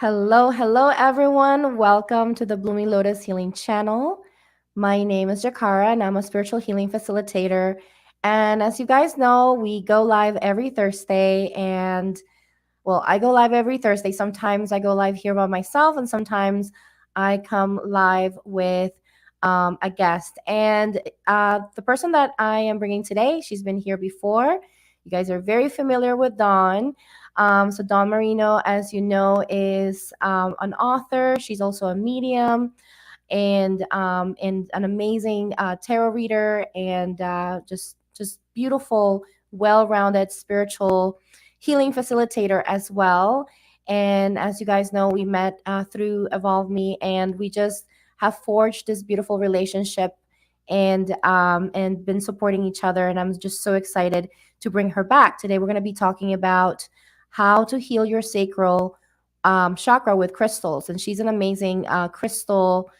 Hello, everyone. Welcome to the Blooming Lotus Healing channel. My name is Jikara, and I'm a spiritual healing facilitator. And as you guys know, we go live every Thursday. And I go live every Thursday. Sometimes I go live here by myself, and sometimes I come live with a guest. And the person that I am bringing today, she's been here before. You guys are very familiar with Dawn. So Dawn Marino, as you know, is an author. She's also a medium and an amazing tarot reader and just beautiful, well-rounded spiritual healing facilitator as well. And as you guys know, we met through Evolve Me, and we just have forged this beautiful relationship and been supporting each other. And I'm just so excited to bring her back. Today, we're going to be talking about how to heal your sacral chakra with crystals. And she's an amazing crystal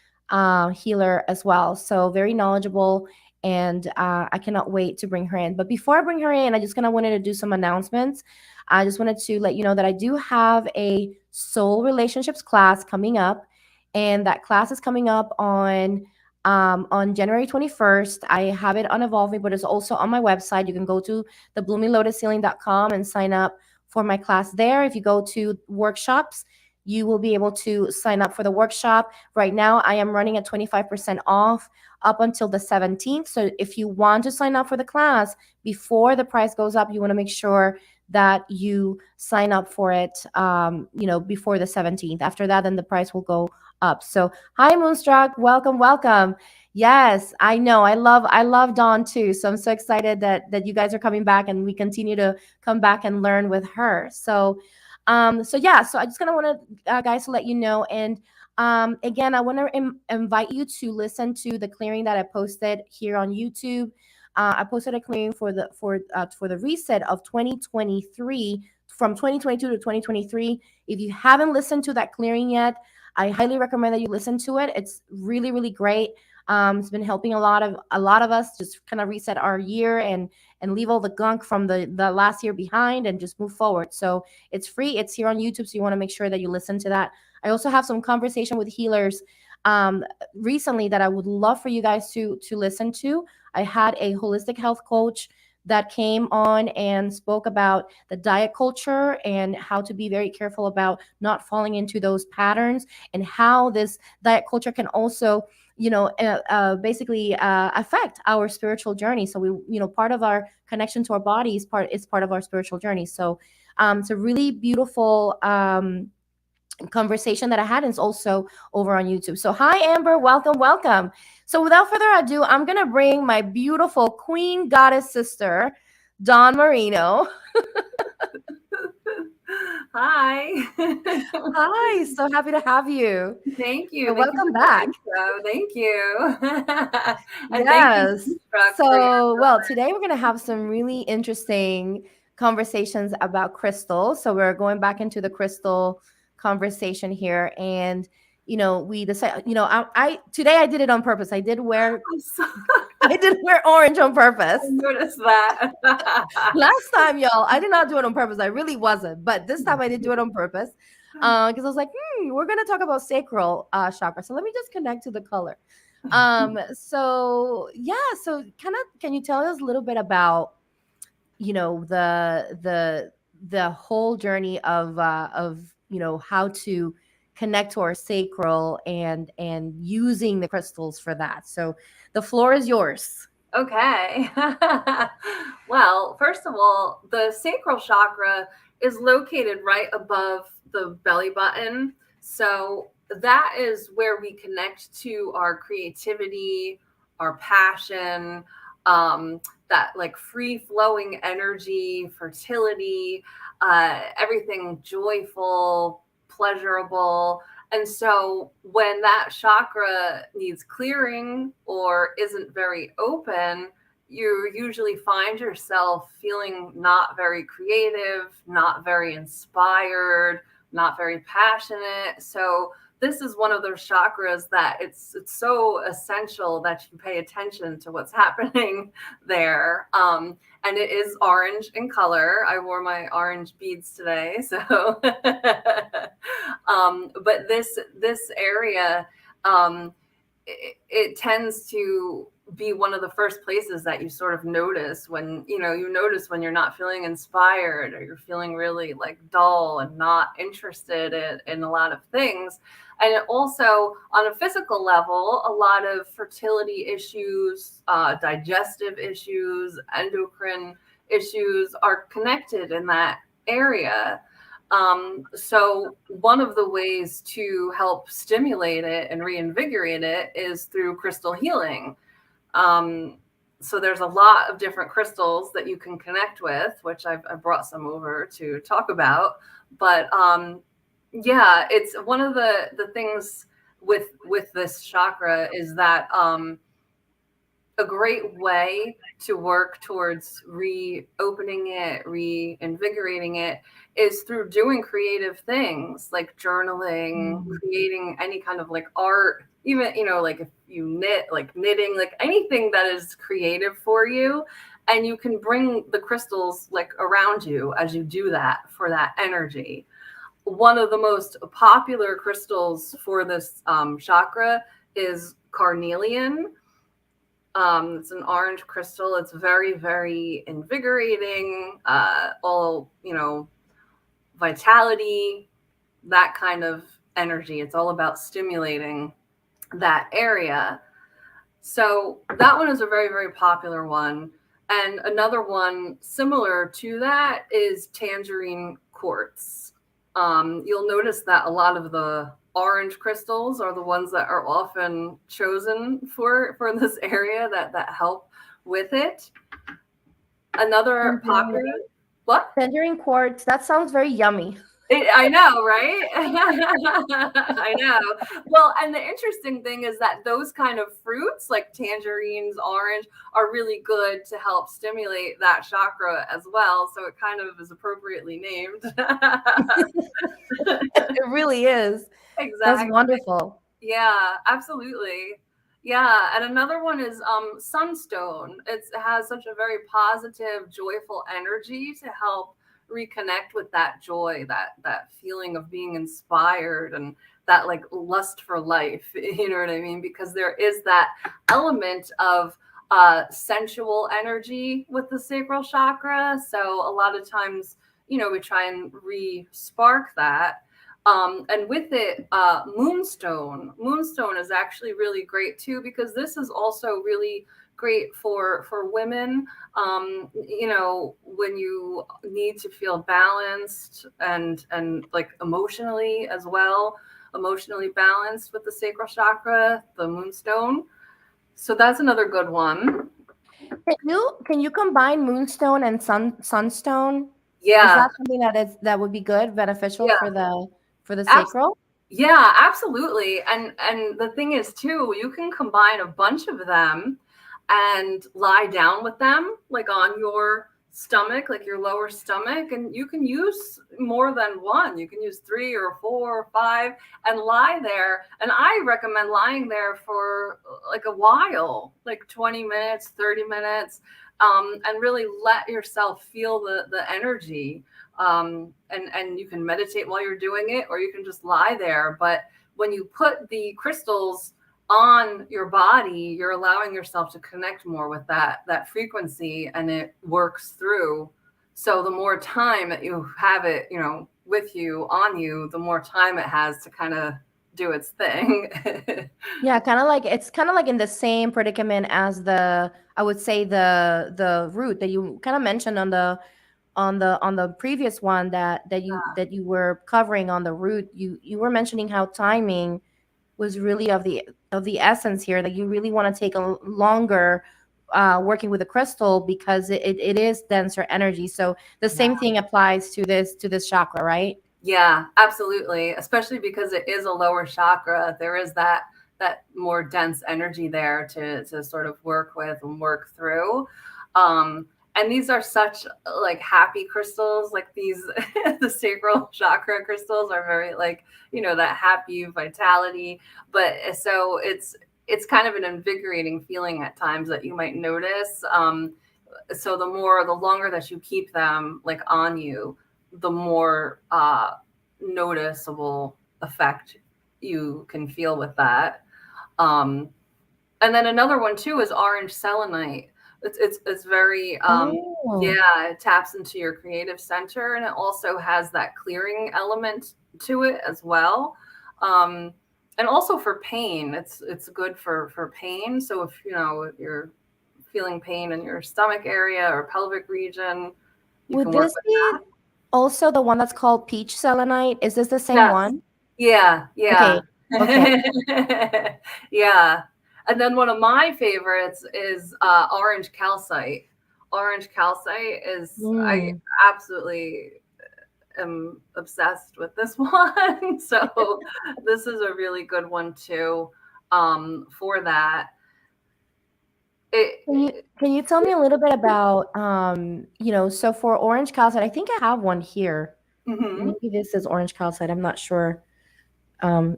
healer as well. So very knowledgeable. And I cannot wait to bring her in. But before I bring her in, I just kind of wanted to do some announcements. I just wanted to let you know that I do have a soul relationships class coming up. And that class is coming up on January 21st. I have it on Evolving, but it's also on my website. You can go to the bloominglotushealing.com and sign up for my class there. If you go to workshops, you will be able to sign up for the workshop. Right now, I am running at 25% off up until the 17th. So if you want to sign up for the class before the price goes up, you want to make sure that you sign up for it, before the 17th. After that, then the price will go up. So hi, Moonstruck. Welcome. Yes, I know. I love Dawn too. So I'm so excited that you guys are coming back and we continue to come back and learn with her. So I just kind of want to guys to let you know. And again, I want to invite you to listen to the clearing that I posted here on YouTube. I posted a clearing for the reset of 2023, from 2022 to 2023. If you haven't listened to that clearing yet, I highly recommend that you listen to it. It's really, really great. It's been helping a lot of us just kind of reset our year and leave all the gunk from the last year behind and just move forward. So it's free. It's here on YouTube. So you want to make sure that you listen to that. I also have some conversation with healers recently that I would love for you guys to listen to. I had a holistic health coach that came on and spoke about the diet culture and how to be very careful about not falling into those patterns, and how this diet culture can also basically affect our spiritual journey. So part of our connection to our body is part of our spiritual journey. So it's a really beautiful conversation that I had, and it's also over on YouTube. So hi, Amber, welcome. So without further ado, I'm gonna bring my beautiful queen goddess sister, Dawn Marino. Hi. Hi, so happy to have you. Thank you. So welcome back. Thank you. And Yes. thank you, So, today we're going to have some really interesting conversations about crystals. So, we're going back into the crystal conversation here. And, we decided, I today I did it on purpose. I did wear orange on purpose. I noticed that. Last time, y'all, I did not do it on purpose. I really wasn't. But this time I did do it on purpose because I was like, we're going to talk about sacral chakra. So, let me just connect to the color. So kind of, can you tell us a little bit about the whole journey of how to connect to our sacral and using the crystals for that. So the floor is yours. Okay. Well, first of all, the sacral chakra is located right above the belly button. So that is where we connect to our creativity, our passion, that like free flowing energy, fertility, everything joyful, pleasurable. And so when that chakra needs clearing or isn't very open, you usually find yourself feeling not very creative, not very inspired, not very passionate. So this is one of those chakras that it's so essential that you pay attention to what's happening there. And it is orange in color. I wore my orange beads today, so but this area, it tends to be one of the first places that you sort of notice when you notice when you're not feeling inspired, or you're feeling really like dull and not interested in a lot of things. And it also, on a physical level, a lot of fertility issues, digestive issues, endocrine issues are connected in that area. So one of the ways to help stimulate it and reinvigorate it is through crystal healing. So there's a lot of different crystals that you can connect with, which I brought some over to talk about. But yeah, it's one of the things with this chakra is that a great way to work towards reopening it, reinvigorating it, is through doing creative things like journaling, creating any kind of like art, even, like if you knit, like knitting, like anything that is creative for you. And you can bring the crystals like around you as you do that for that energy. One of the most popular crystals for this chakra is carnelian. It's an orange crystal. It's very, very invigorating, all, vitality, that kind of energy. It's all about stimulating that area. So that one is a very, very popular one. And another one similar to that is tangerine quartz. You'll notice that a lot of the orange crystals are the ones that are often chosen for this area that help with it. Another popular, what? Tangerine quartz. That sounds very yummy. I know, right? I know. Well, and the interesting thing is that those kind of fruits, like tangerines, orange, are really good to help stimulate that chakra as well. So it kind of is appropriately named. It really is. Exactly. That's wonderful. Yeah, absolutely. Yeah, and another one is sunstone. It has such a very positive, joyful energy to help reconnect with that joy, that feeling of being inspired, and that like lust for life. You know what I mean? Because there is that element of sensual energy with the sacral chakra. So a lot of times, we try and re-spark that. And with it, moonstone. Moonstone is actually really great too, because this is also really great for women. When you need to feel balanced and like emotionally as well, emotionally balanced with the sacral chakra, the moonstone. So that's another good one. Can you combine moonstone and sunstone? Is Yeah. that something that would be good, beneficial Yeah. for the sacral? Yeah, absolutely. And the thing is too, you can combine a bunch of them and lie down with them like on your stomach, like your lower stomach, and you can use more than one. You can use 3 or 4 or 5 and lie there. And I recommend lying there for like a while, like 20 minutes, 30 minutes, and really let yourself feel the energy. And you can meditate while you're doing it, or you can just lie there. But when you put the crystals on your body, you're allowing yourself to connect more with that frequency, and it works through. So the more time that you have it, with you, on you, the more time it has to kind of do its thing. Yeah, it's kind of like in the same predicament as I would say the root that you kind of mentioned on the previous one that you were covering on the root. You were mentioning how timing was really of the essence here, that you really want to take a longer working with the crystal, because it is denser energy. So the same thing applies to this chakra, right? Yeah, absolutely. Especially because it is a lower chakra. There is that more dense energy there to sort of work with and work through. And these are such like happy crystals, like these the sacral chakra crystals are very like, you know, that happy vitality. But so it's kind of an invigorating feeling at times that you might notice. So the longer that you keep them like on you, the more noticeable effect you can feel with that. Um, and then another one too is orange selenite. It's very Oh, yeah, it taps into your creative center, and it also has that clearing element to it as well. Um, and also for pain, it's good for pain. So if you know if you're feeling pain in your stomach area or pelvic region, you would can work this with be that. also the one that's called peach selenite? Is this the same Yes. one? Yeah, Okay. yeah. Okay. Yeah. And then one of my favorites is orange calcite. Orange calcite is, I Mm. absolutely am obsessed with this one. So this is a really good one too, for that. Can you It, can you tell me a little bit about so for orange calcite, I think I have one here. mhm. Maybe this is orange calcite. I'm not sure. Um,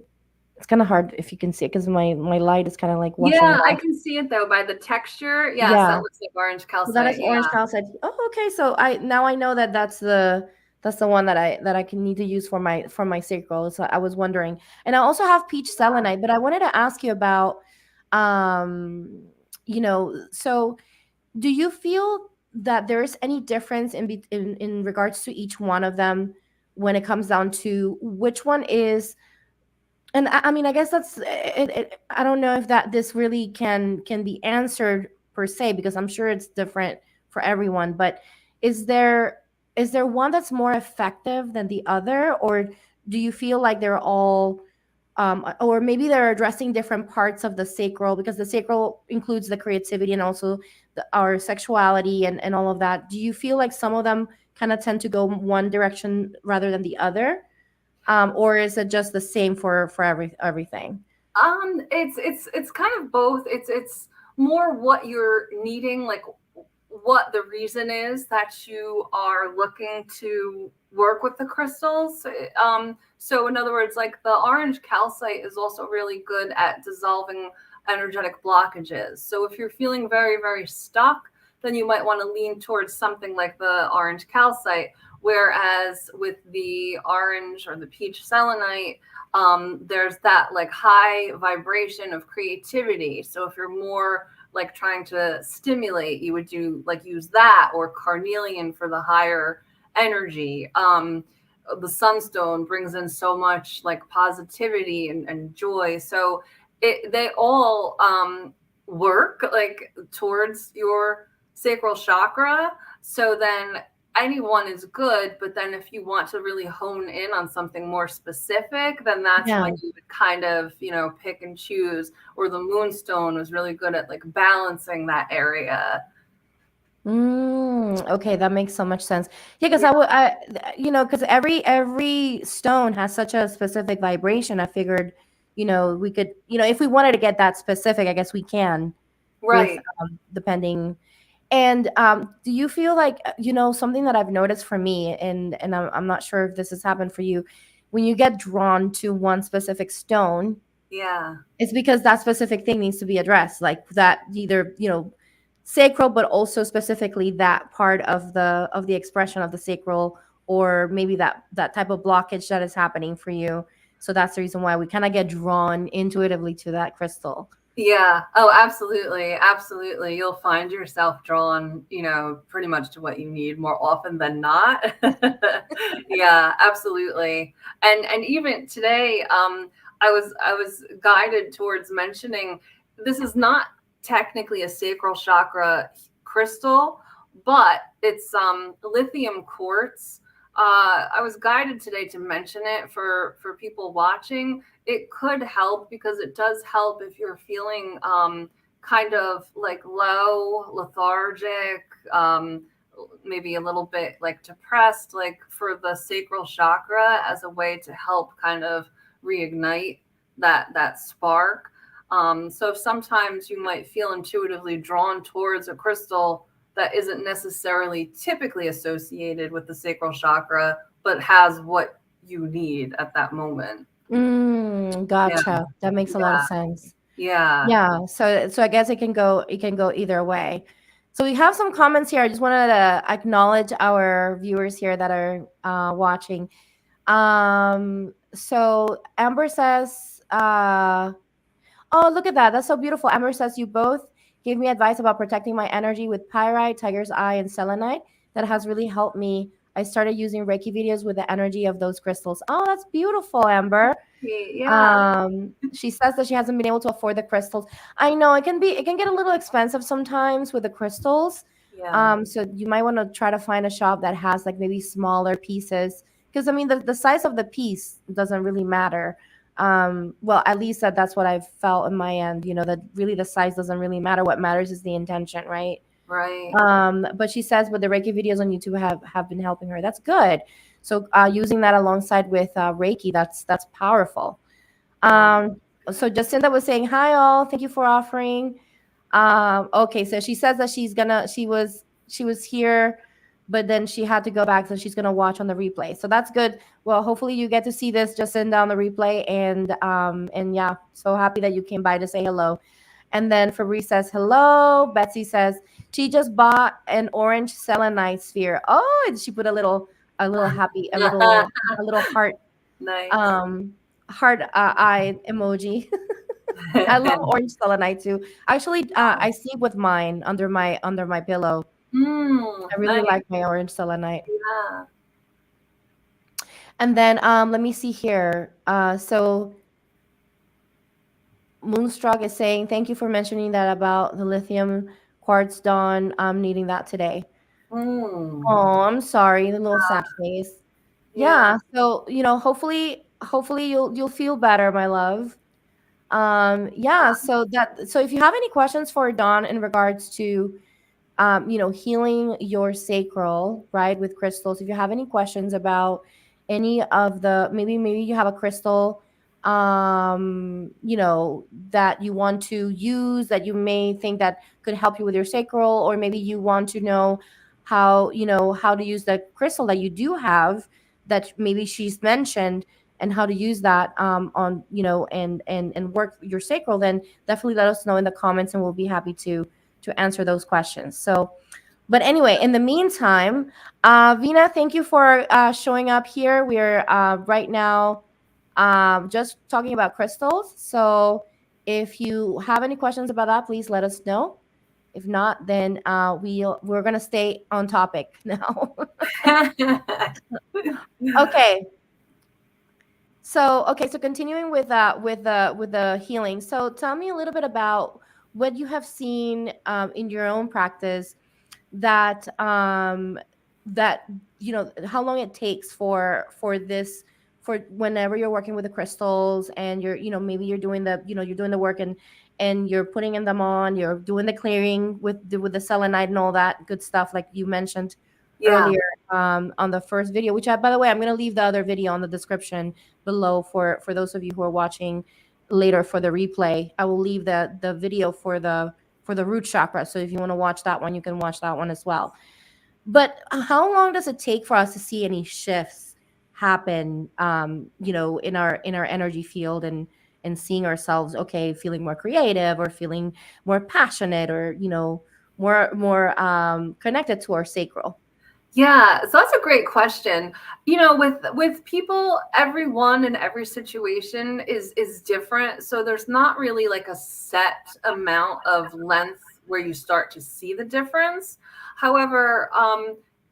it's kind of hard if you can see it because my light is kind of like washing it Yeah, I off. can see it though by the texture. Yes, that Yeah. looks like orange So that is calcite. orange Yeah. calcite. Oh, okay. So I know that that's the one that I can need to use for my sacral. So I was wondering, and I also have peach selenite, but I wanted to ask you about, so do you feel that there is any difference in regards to each one of them when it comes down to which one is, and I mean, I guess that's it. I don't know if that this really can be answered per se because I'm sure it's different for everyone. But is there is there one that's more effective than the other, or do you feel like they're all, or maybe they're addressing different parts of the sacral because the sacral includes the creativity and also our sexuality and all of that. Do you feel like some of them kind of tend to go one direction rather than the other? Or is it just the same for everything? It's kind of both. It's more what you're needing, like what the reason is that you are looking to work with the crystals. So in other words, like the orange calcite is also really good at dissolving energetic blockages. So if you're feeling very, very stuck, then you might want to lean towards something like the orange calcite. Whereas with the orange or the peach selenite, there's that like high vibration of creativity. So if you're more like trying to stimulate, you would do like use that or carnelian for the higher energy. The sunstone brings in so much like positivity and joy. So they all work like towards your sacral chakra. So then anyone is good, but then if you want to really hone in on something more specific, then that's Yeah. when you would kind of, you know, pick and choose. Or the moonstone was really good at like balancing that area. Okay, that makes so much sense. Yeah, because Yeah, because every stone has such a specific vibration. I figured, we could, if we wanted to get that specific, I guess we can with right. depending. And do you feel like, something that I've noticed for me, and I'm not sure if this has happened for you, when you get drawn to one specific stone, Yeah. it's because that specific thing needs to be addressed, like that either, sacral, but also specifically that part of the expression of the sacral, or maybe that type of blockage that is happening for you. So that's the reason why we kind of get drawn intuitively to that crystal. Yeah. Oh, absolutely. Absolutely. You'll find yourself drawn, you know, pretty much to what you need more often than not. Yeah, absolutely. And even today, I was guided towards mentioning this is not technically a sacral chakra crystal, but it's lithium quartz. I was guided today to mention it for people watching. It could help because it does help if you're feeling kind of like low, lethargic, maybe a little bit like depressed, like for the sacral chakra as a way to help kind of reignite that spark. So sometimes you might feel intuitively drawn towards a crystal that isn't necessarily typically associated with the sacral chakra, but has what you need at that moment. Yeah, Gotcha. That makes a lot of yeah, sense. yeah. Yeah. So I guess it can go either way. So we have some comments here. I just wanted to acknowledge our viewers here that are watching. So Amber says, oh, look at that. That's so beautiful. Amber says, you both gave me advice about protecting my energy with pyrite, tiger's eye, and selenite. That has really helped me. I started using Reiki videos with the energy of those crystals. Oh, that's beautiful, Amber. Yeah, She says that she hasn't been able to afford the crystals. I know it can get a little expensive sometimes with the crystals. yeah, So you might want to try to find a shop that has like maybe smaller pieces. Because I mean the size of the piece doesn't really matter. Well, at least that's what I've felt in my end, that really the size doesn't really matter. What matters is the intention, right? right. But she says, but the Reiki videos on YouTube have been helping her. That's good. So using that alongside with Reiki, that's powerful. Yeah. So Jacinda was saying, hi all, thank you for offering. Okay, so she says that she was here, but then she had to go back, so she's gonna watch on the replay. So that's good. Well, hopefully you get to see this Jacinda on the replay, and yeah, so happy that you came by to say hello. And then Fabrice says hello. Betsy says she just bought an orange selenite sphere. Oh, and she put a little happy, a little heart Nice. um heart eye emoji. I love orange selenite too. Actually, I sleep with mine under my pillow. I really Nice. like my orange selenite. Yeah. And then let me see here. So Moonstruck is saying, thank you for mentioning that about the lithium quartz, Dawn. I'm needing that today. Mm. Oh, I'm sorry, the little sad face. Yeah. Yeah, so hopefully you'll feel better, my love. Yeah, so if you have any questions for Dawn in regards to healing your sacral, right, with crystals. If you have any questions about any of the, maybe you have a crystal, that you want to use, that you may think that could help you with your sacral, or maybe you want to know how to use the crystal that you do have that maybe she's mentioned, and how to use that on and work your sacral, then definitely let us know in the comments, and we'll be happy to answer those questions. So, but anyway, in the meantime, Vina, thank you for showing up here. We're right now just talking about crystals. So, if you have any questions about that, please let us know. If not, then we're gonna stay on topic now. Okay. So continuing with the healing. So tell me a little bit about what you have seen in your own practice, that that how long it takes for whenever you're working with the crystals, and maybe you're doing the work, and you're putting in them on, you're doing the clearing with the selenite and all that good stuff, like you mentioned Yeah. earlier on the first video, which by the way, I'm going to leave the other video on the description below for those of you who are watching later for the replay. I will leave the video for the root chakra. So if you want to watch that one, you can watch that one as well. But how long does it take for us to see any shifts happen, in our energy field, and seeing ourselves, okay, feeling more creative, or feeling more passionate, or more connected to our sacral? Yeah, so that's a great question. With people, everyone in every situation is different. So there's not really like a set amount of length where you start to see the difference. However,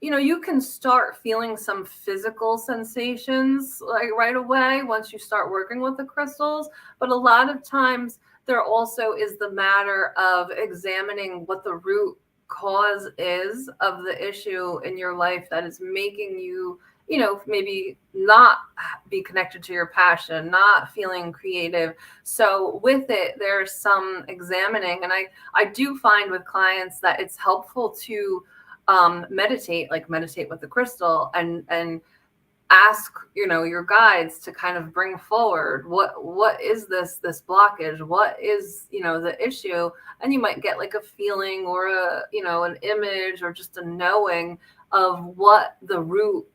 you can start feeling some physical sensations like right away once you start working with the crystals. But a lot of times there also is the matter of examining what the root cause is of the issue in your life that is making you maybe not be connected to your passion, not feeling creative. So with it, there's some examining, and I do find with clients that it's helpful to meditate with the crystal, and ask, your guides to kind of bring forward what is this blockage, what is, the issue. And you might get like a feeling or an image or just a knowing of what the root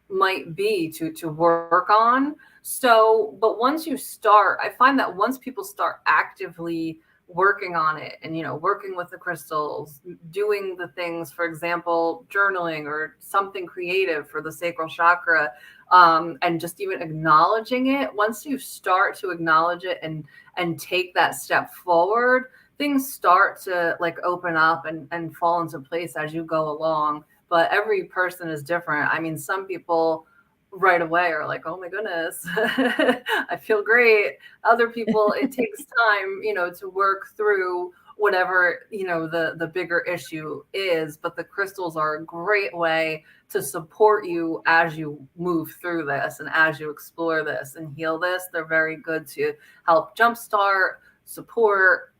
might be to work on. So, but once you start, I find that once people start actively working on it and working with the crystals, doing the things, for example, journaling or something creative for the sacral chakra, and just even acknowledging it, once you start to acknowledge it and take that step forward, things start to like open up and fall into place as you go along. But every person is different. I mean, some people right away are like, oh my goodness, I feel great. Other people, it takes time, to work through whatever, the bigger issue is. But the crystals are a great way to support you as you move through this and as you explore this and heal this. They're very good to help jumpstart, support.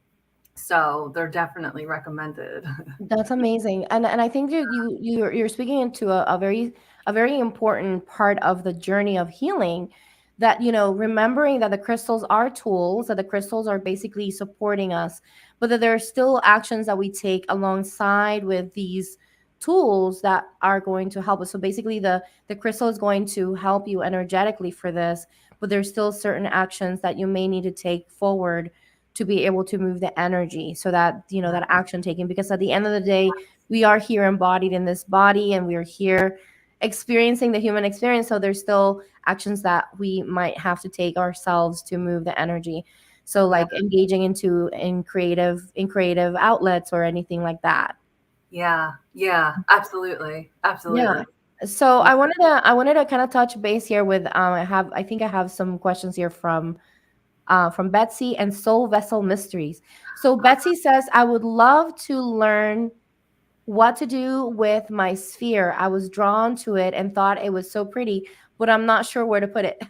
So they're definitely recommended. That's amazing, and I think you're speaking into a very important part of the journey of healing. That remembering that the crystals are tools, that the crystals are basically supporting us, but that there are still actions that we take alongside with these tools that are going to help us. So basically, the crystal is going to help you energetically for this, but there's still certain actions that you may need to take forward to be able to move the energy, so that that action taken, because at the end of the day we are here embodied in this body and we are here experiencing the human experience. So there's still actions that we might have to take ourselves to move the energy. So Yeah. like engaging in creative outlets or anything like that. Yeah. Yeah. Absolutely. Yeah. Absolutely. So I wanted to kind of touch base here with I think I have some questions here from Betsy and Soul Vessel Mysteries. So Betsy says, I would love to learn what to do with my sphere. I was drawn to it and thought it was so pretty, but I'm not sure where to put it.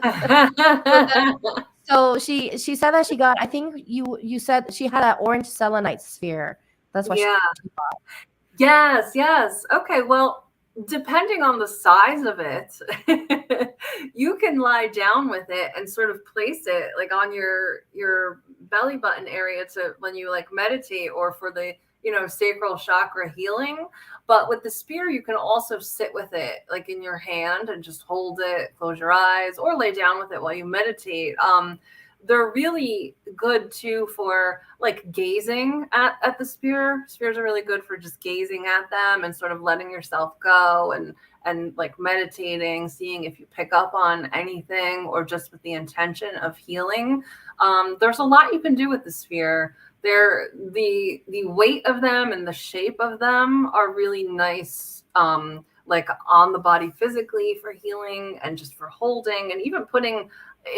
So then, so she said that she got, I think you said she had an orange selenite sphere. That's what Yeah. Yes, yes. Okay, well, depending on the size of it, you can lie down with it and sort of place it like on your belly button area to when you like meditate or for the, sacral chakra healing. But with the spear, you can also sit with it like in your hand and just hold it, close your eyes, or lay down with it while you meditate. They're really good too for like gazing at the spear. Spears are really good for just gazing at them and sort of letting yourself go and like meditating, seeing if you pick up on anything or just with the intention of healing. There's a lot you can do with the sphere. They're the weight of them and the shape of them are really nice, like on the body physically for healing and just for holding and even putting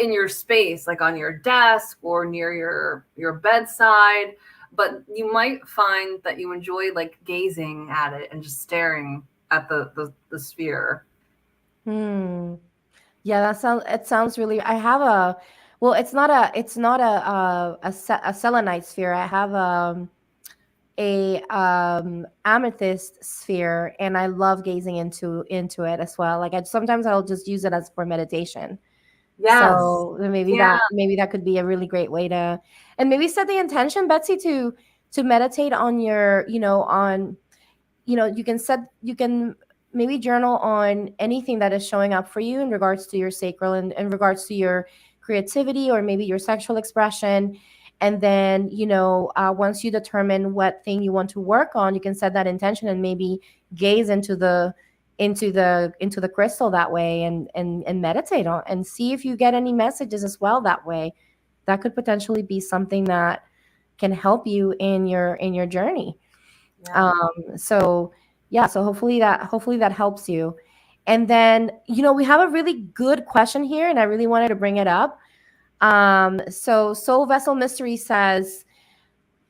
in your space, like on your desk or near your bedside. But you might find that you enjoy like gazing at it and just staring at the sphere. Hmm. Yeah, it sounds really. I have a, well, it's not a selenite sphere. I have a amethyst sphere, and I love gazing into it as well. Like sometimes I'll just use it as for meditation. Yes. So maybe Yeah. that could be a really great way to, and maybe set the intention, Betsy, to meditate on your, on, you can maybe journal on anything that is showing up for you in regards to your sacral and in regards to your creativity or maybe your sexual expression. And then, once you determine what thing you want to work on, you can set that intention and maybe gaze into the crystal that way, and meditate on and see if you get any messages as well that way. That could potentially be something that can help you in your journey. Yeah. So yeah, so hopefully that helps you. And then, we have a really good question here, and I really wanted to bring it up. So Soul Vessel Mystery says,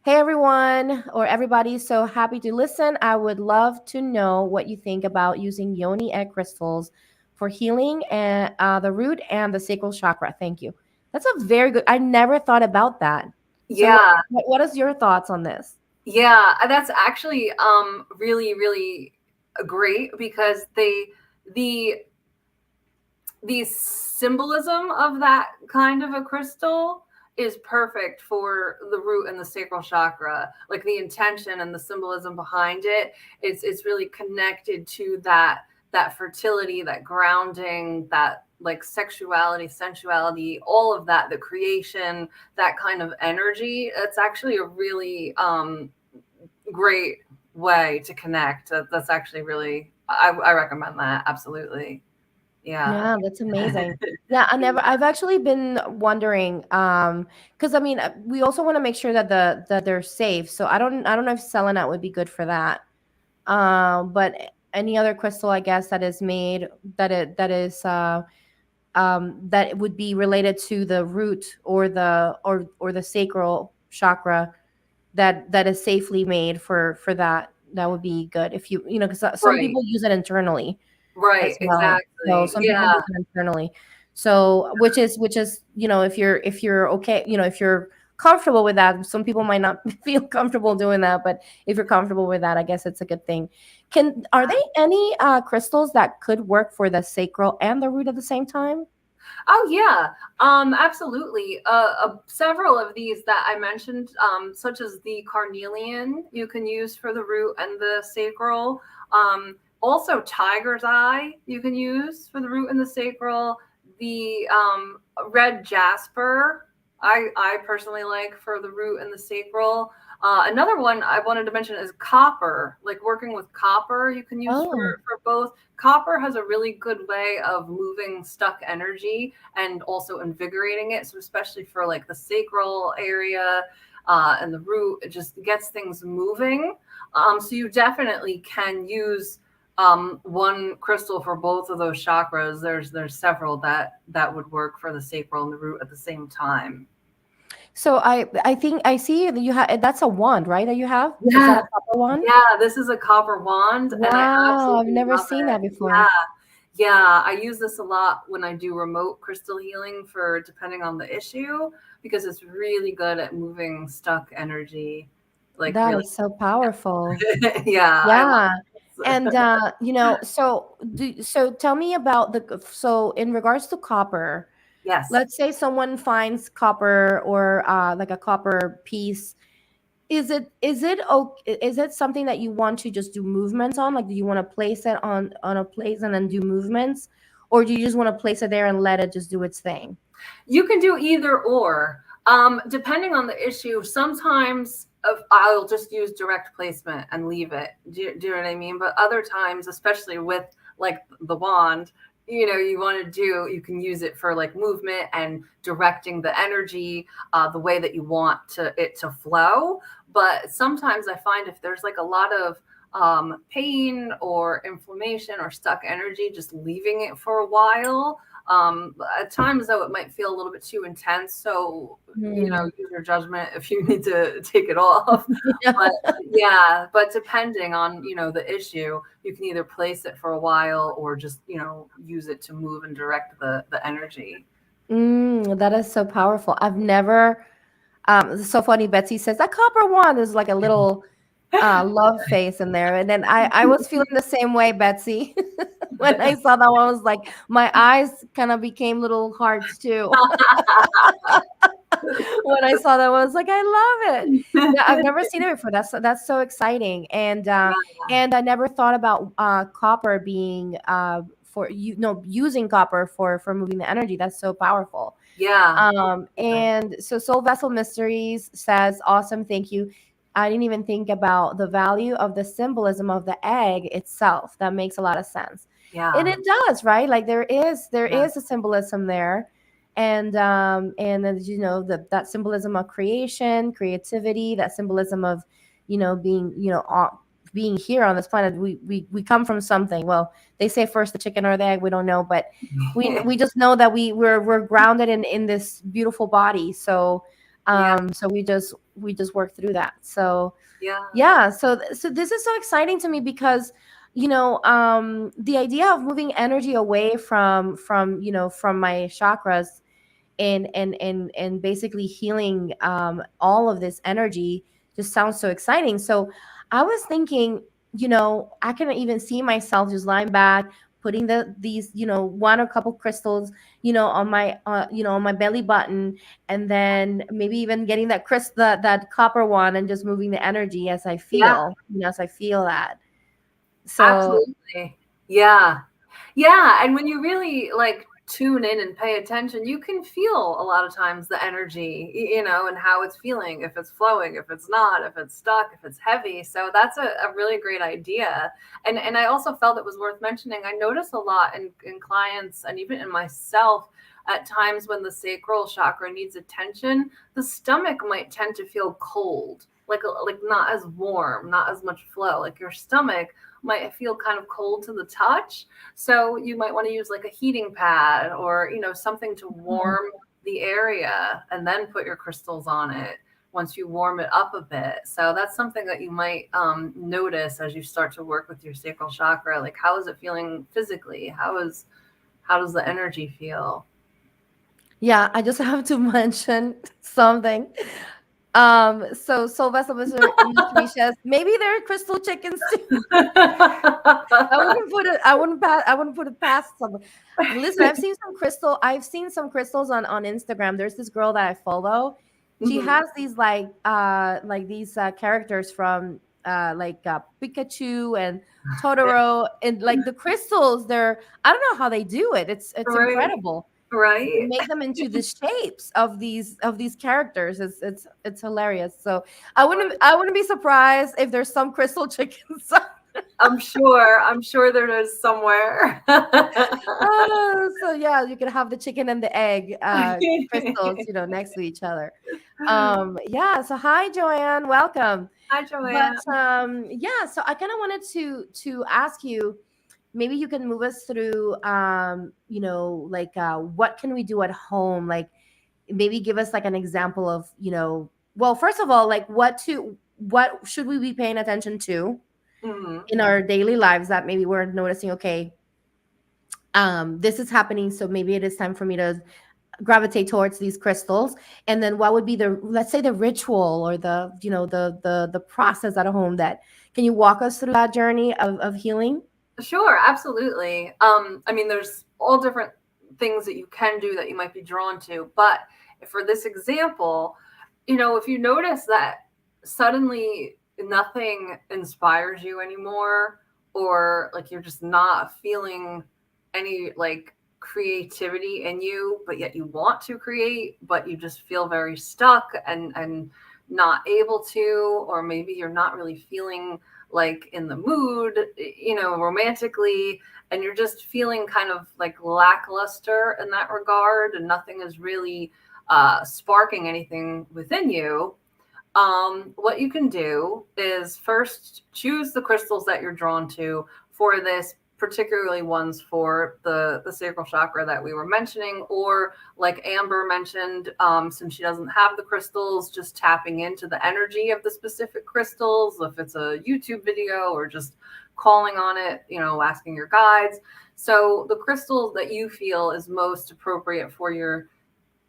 hey everyone, or everybody, so happy to listen. I would love to know what you think about using yoni egg crystals for healing and the root and the sacral chakra. Thank you. That's a very good. I never thought about that. So Yeah. what is your thoughts on this? Yeah, that's actually really really great because the the symbolism of that kind of a crystal is perfect for the root and the sacral chakra. Like the intention and the symbolism behind it, it's really connected to that fertility, that grounding, that like sexuality, sensuality, all of that, the creation, that kind of energy. It's actually a really great way to connect. That's actually really, I recommend that. Absolutely. Yeah. Yeah, that's amazing. Yeah, I've actually been wondering, because I mean, we also want to make sure that that they're safe. So I don't know if selenite would be good for that. But any other crystal, I guess, that is made that is that it would be related to the root or the sacral chakra that is safely made for that, that would be good. If because some Right. people use it internally Right. as well. So Exactly. some people Yeah. use it internally. So which is if you're okay, if you're comfortable with that. Some people might not feel comfortable doing that, but if you're comfortable with that, I guess it's a good thing. Are there any crystals that could work for the sacral and the root at the same time? Oh yeah, absolutely. Several of these that I mentioned, such as the carnelian, you can use for the root and the sacral. Also, tiger's eye you can use for the root and the sacral. The red jasper, I personally like for the root and the sacral. Another one I wanted to mention is copper. Like working with copper, you can use Oh, for both. Copper has a really good way of moving stuck energy and also invigorating it. So especially for like the sacral area and the root, it just gets things moving. So you definitely can use one crystal for both of those chakras. There's several that would work for the sacral and the root at the same time. so I think I see that you have, that's a wand, right? That you have, is that Yeah, a copper wand? yeah. This is a copper wand, and I Wow, I've absolutely never love seen it. that Yeah. before. Yeah, I use this a lot when I do remote crystal healing for depending on the issue because it's really good at moving stuck energy. Like That really, is so powerful. yeah, I Yeah. love And this. so tell me about so in regards to copper, Yes. let's say someone finds copper or like a copper piece. Is it something that you want to just do movements on? Like, do you want to place it on a place and then do movements, or do you just want to place it there and let it just do its thing? You can do either or. Depending on the issue, sometimes I'll just use direct placement and leave it. Do you know what I mean? But other times, especially with like the wand, you can use it for like movement and directing the energy the way that you want it to flow. But sometimes I find if there's like a lot of pain or inflammation or stuck energy, just leaving it for a while at times, though, it might feel a little bit too intense. So, Hmm. use your judgment if you need to take it off. But yeah, but depending on, the issue, you can either place it for a while or just, use it to move and direct the energy. That is so powerful. I've never. It's so funny. Betsy says that copper wand is like a little love face in there, and then I was feeling the same way, Betsy. When I saw that one, I was like, my eyes kind of became little hearts too. When I saw that one, I was like, I love it. Yeah, I've never seen it before. That's so exciting, and I never thought about copper being for using copper for moving the energy. That's so powerful. Yeah. And so Soul Vessel Mysteries says, awesome, thank you. I didn't even think about the value of the symbolism of the egg itself. That makes a lot of sense. And Yeah. it does, right? Like there Yeah. is a symbolism there. And then, that symbolism of creation, creativity, that symbolism of, being, being here on this planet. We come from something. Well, they say first the chicken or the egg, we don't know, but we just know that we're grounded in this beautiful body. So Yeah. so we just work through that. So Yeah. yeah, so this is so exciting to me because the idea of moving energy away from my chakras and basically healing all of this energy just sounds so exciting. So I was thinking, I can even see myself just lying back, putting these, one or couple crystals, on my, on my belly button, and then maybe even getting that copper one, and just moving the energy as I Yeah, feel, as I feel that. So absolutely. Yeah. Yeah, and when you really like tune in and pay attention, you can feel a lot of times the energy, and how it's feeling, if it's flowing, if it's not, if it's stuck, if it's heavy. So that's a really great idea. And I also felt it was worth mentioning. I notice a lot in clients and even in myself at times when the sacral chakra needs attention, the stomach might tend to feel cold, like not as warm, not as much flow. Like your stomach might feel kind of cold to the touch. So you might want to use like a heating pad or, something to warm the area and then put your crystals on it once you warm it up a bit. So that's something that you might notice as you start to work with your sacral chakra. Like, how is it feeling physically? How does the energy feel? yeah, I just have to mention something. So Sylvester Mystery says maybe they're crystal chickens too. I wouldn't put it past someone. Listen, I've seen some crystals on Instagram. There's this girl that I follow. She Mhm. has these like these characters from Pikachu and Totoro, and like the crystals, I don't know how they do it. It's Right, incredible. They right. make them into the shapes of these characters. It's hilarious. So I wouldn't be surprised if there's some crystal chickens. I'm sure there is somewhere. So yeah, you can have the chicken and the egg crystals, next to each other. Yeah. So hi, Joanne. Welcome. Hi, But Joanne. yeah. So I kind of wanted to ask you. Maybe you can move us through, like what can we do at home? Like maybe give us like an example of, well, first of all, like what should we be paying attention to Mhm. in our daily lives that maybe we're noticing, okay, this is happening, so maybe it is time for me to gravitate towards these crystals. And then what would be the, let's say, the ritual or the, the process at home that, can you walk us through that journey of healing? Sure, absolutely. I mean, there's all different things that you can do that you might be drawn to, but for this example, if you notice that suddenly nothing inspires you anymore, or like you're just not feeling any like creativity in you, but yet you want to create, but you just feel very stuck and not able to, or maybe you're not really feeling like in the mood, romantically, and you're just feeling kind of like lackluster in that regard, and nothing is really sparking anything within you. What you can do is first choose the crystals that you're drawn to for this, particularly ones for the sacral chakra that we were mentioning, or like Amber mentioned, since she doesn't have the crystals, just tapping into the energy of the specific crystals, if it's a YouTube video or just calling on it, asking your guides. So the crystals that you feel is most appropriate for your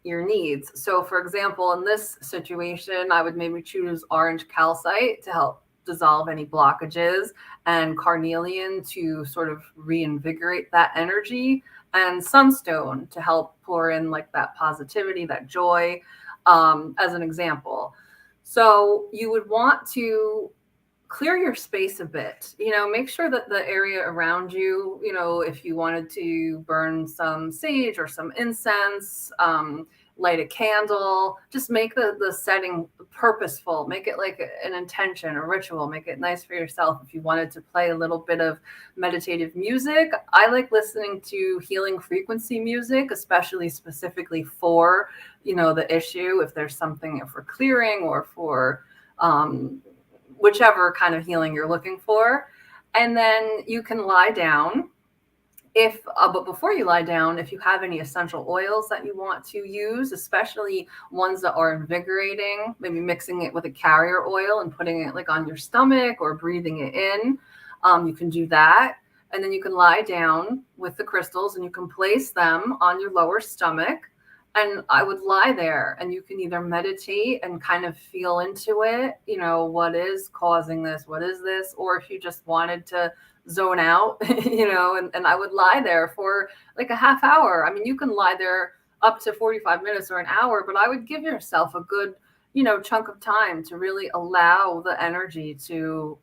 needs. So, for example, in this situation, I would maybe choose orange calcite to help dissolve any blockages, and carnelian to sort of reinvigorate that energy, and sunstone to help pour in like that positivity, that joy, as an example. So, you would want to clear your space a bit, make sure that the area around you, if you wanted to burn some sage or some incense, light a candle, just make the setting purposeful, make it like an intention, a ritual, make it nice for yourself. If you wanted to play a little bit of meditative music, I like listening to healing frequency music, especially specifically for, the issue, if there's something for clearing or for whichever kind of healing you're looking for. And then you can lie down. But before you lie down, if you have any essential oils that you want to use, especially ones that are invigorating, maybe mixing it with a carrier oil and putting it like on your stomach or breathing it in, you can do that. And then you can lie down with the crystals and you can place them on your lower stomach. And I would lie there and you can either meditate and kind of feel into it, what is causing this, what is this, or if you just wanted to zone out, and I would lie there for like a half hour. I mean, you can lie there up to 45 minutes or an hour, but I would give yourself a good, chunk of time to really allow the energy to,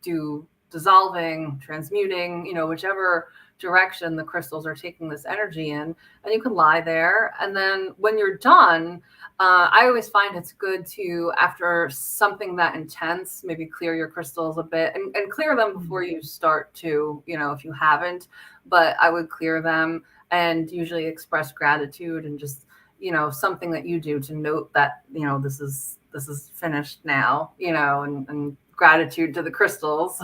do dissolving, transmuting, whichever direction the crystals are taking this energy in. And you can lie there. And then when you're done, I always find it's good to, after something that intense, maybe clear your crystals a bit and clear them before you start to, if you haven't, but I would clear them and usually express gratitude and just, something that you do to note that, this is finished now, and gratitude to the crystals.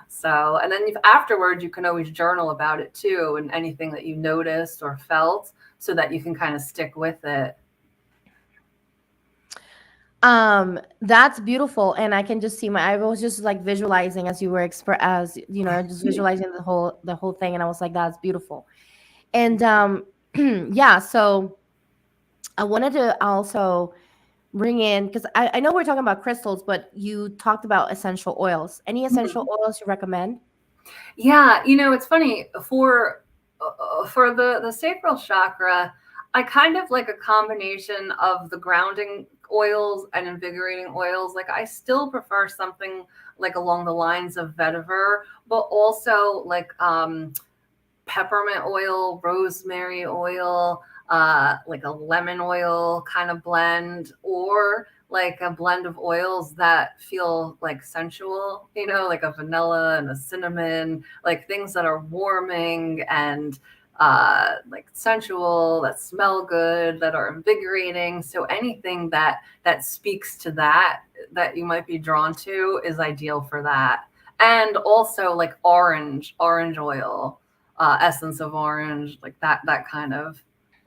So, and then afterwards, you can always journal about it too, and anything that you noticed or felt, so that you can kind of stick with it. That's beautiful. And I can just see I was just like visualizing as you were just visualizing the whole thing. And I was like, that's beautiful. And, yeah, so I wanted to also bring in, because I know we're talking about crystals, but you talked about essential oils. Any essential oils you recommend? Yeah, it's funny for the sacral chakra. I kind of like a combination of the grounding oils and invigorating oils. Like I still prefer something like along the lines of vetiver, but also like peppermint oil, rosemary oil, like a lemon oil kind of blend, or like a blend of oils that feel like sensual, like a vanilla and a cinnamon, like things that are warming and like sensual, that smell good, that are invigorating. So anything that speaks to that you might be drawn to is ideal for that. And also like orange oil, essence of orange, like that kind of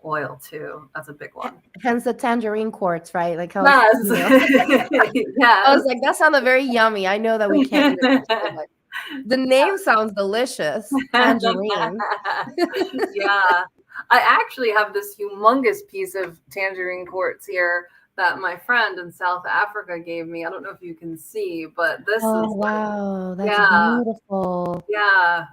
oil too. That's a big one. Hence the tangerine quartz, right? Like how Yes. I was like, that sounded very yummy. I know that we can't eat it, but the name sounds delicious. Tangerine. Yeah. I actually have this humongous piece of tangerine quartz here that my friend in South Africa gave me. I don't know if you can see, but this is Wow, that's yeah. beautiful. Yeah.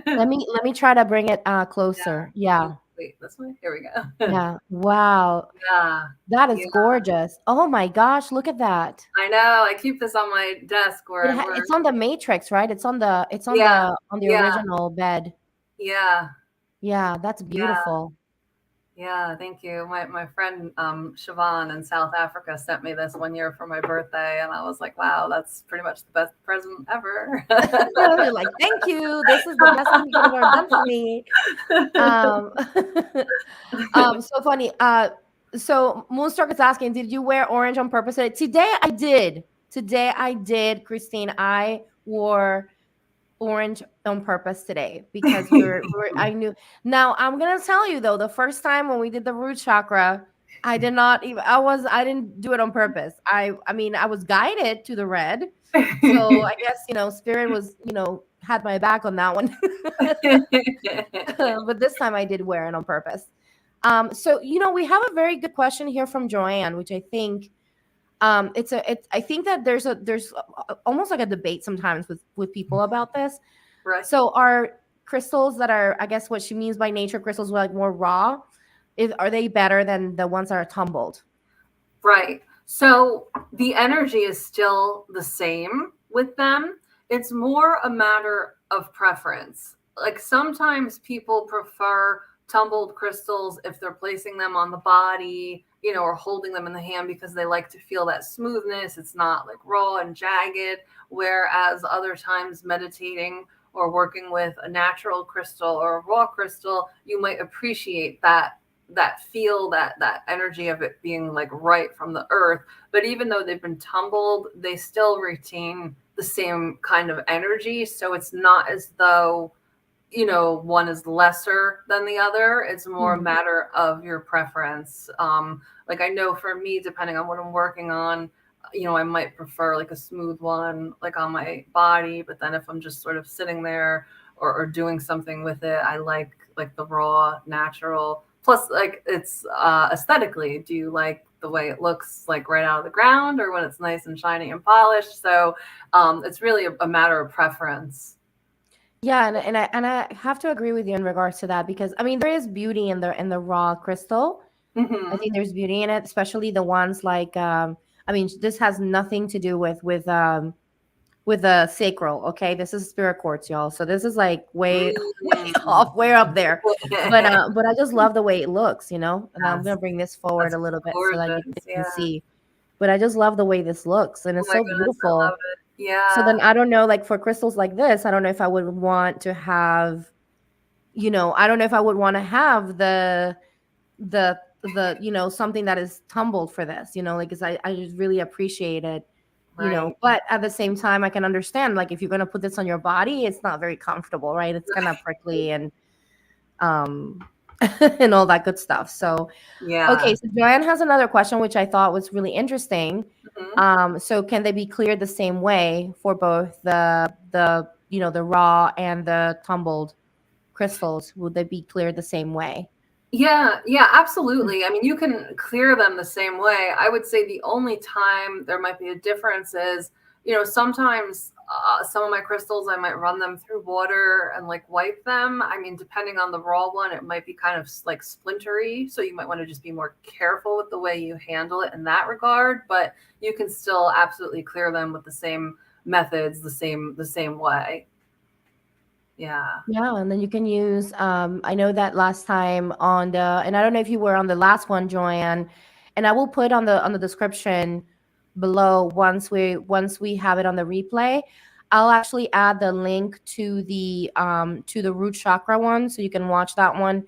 Let me try to bring it closer. Yeah. Wait, this way? Here we go. Yeah. Wow. Yeah. That is Yeah. gorgeous. Oh my gosh, look at that. I know. I keep this on my desk where I work. It's on the matrix, right? It's on the Yeah. original bed. Yeah. Yeah, that's Yeah. beautiful. Yeah, thank you. My friend Siobhan in South Africa sent me this one year for my birthday, and I was like, wow, that's pretty much the best present ever. You're like, thank you. This is the best thing you could have ever done for me. So funny. So Moonstalk is asking, did you wear orange on purpose today? Today I did, Christine. I wore orange on purpose today because I knew. Now I'm gonna tell you though, the first time when we did the root chakra, I didn't do it on purpose. I mean, I was guided to the red. So I guess, spirit was, had my back on that one. But this time I did wear it on purpose. So we have a very good question here from Joanne, which I think I think that there's almost like a debate sometimes with people about this. Right. So are crystals that are, I guess what she means by nature crystals, like more raw, are they better than the ones that are tumbled? Right. So the energy is still the same with them. It's more a matter of preference. Like sometimes people prefer tumbled crystals if they're placing them on the body, or holding them in the hand because they like to feel that smoothness. It's not like raw and jagged. Whereas other times meditating or working with a natural crystal or a raw crystal, you might appreciate that feel, that energy of it being like right from the earth. But even though they've been tumbled, they still retain the same kind of energy. So it's not as though one is lesser than the other. It's more a matter of your preference. Like I know for me, depending on what I'm working on, I might prefer like a smooth one, like on my body. But then if I'm just sort of sitting there or doing something with it, I like the raw, natural. Plus, like it's aesthetically, do you like the way it looks like right out of the ground or when it's nice and shiny and polished. So it's really a matter of preference. Yeah, and I have to agree with you in regards to that, because I mean there is beauty in the raw crystal. I Hmm. think there's beauty in it, especially the ones like I mean this has nothing to do with the sacral. Okay, this is spirit quartz, y'all. So this is like way way Mm. off, way up there. But I just love the way it looks, you know. And I'm gonna Yes, bring this forward that's a little bit so that you gorgeous. guys can Yeah. see. But I just love the way this looks, and Oh it's my so goodness, I love beautiful. it. So Yeah. then I don't know, like for crystals like this, I don't know if I would want to have, I don't know if I would want to have the something that is tumbled for this, like, because I just really appreciate it, Right. but at the same time I can understand, like, if you're going to put this on your body, it's not very comfortable, right? It's kind of prickly and um and all that good stuff. So okay, Yeah. so Joanne has another question which I thought was really interesting. Hmm. So can they be cleared the same way for both the raw and the tumbled crystals? Would they be cleared the same way? Yeah, yeah, absolutely. I mean, you can clear them the same way. I would say the only time there might be a difference is, sometimes some of my crystals, I might run them through water and like wipe them. I mean, depending on the raw one, it might be kind of like splintery. So you might want to just be more careful with the way you handle it in that regard. But you can still absolutely clear them with the same methods, the same way. Yeah. Yeah, and then you can use I know that last time on the, and I don't know if you were on the last one, Joanne, and I will put on the description below, once we have it on the replay. I'll actually add the link to the root chakra one, so you can watch that one.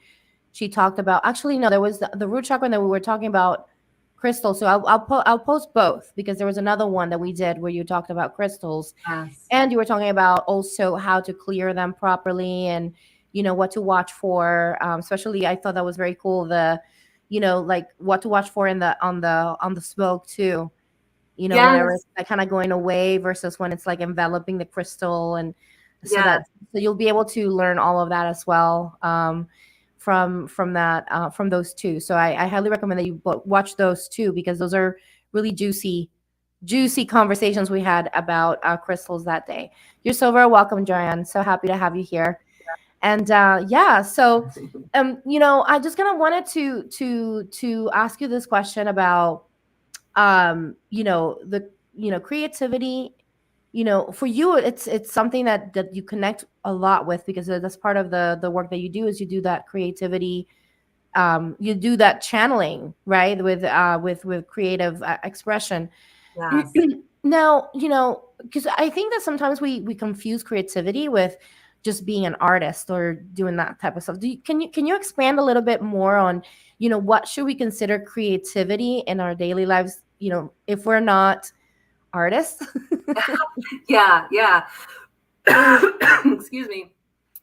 She talked about, actually no, there was the root chakra that we were talking about crystals. So I'll post both, because there was another one that we did where you talked about crystals, Yes. and you were talking about also how to clear them properly, and what to watch for. Especially, I thought that was very cool. Like what to watch for in the on the smoke too. Whenever Yes. it's like kind of going away versus when it's like enveloping the crystal, and Yes. so you'll be able to learn all of that as well. From those two. So I highly recommend that you watch those two, because those are really juicy conversations we had about crystals that day. You're so very welcome, Joanne. So happy to have you here. And yeah, so I just kind of wanted to ask you this question about the creativity. For you, it's something that you connect a lot with, because that's part of the work that you do, is you do that creativity, you do that channeling, right, with creative expression. Yes. Now, because I think that sometimes we confuse creativity with just being an artist or doing that type of stuff. Can you expand a little bit more on, what should we consider creativity in our daily lives, if we're not artists? Yeah, yeah. Excuse me.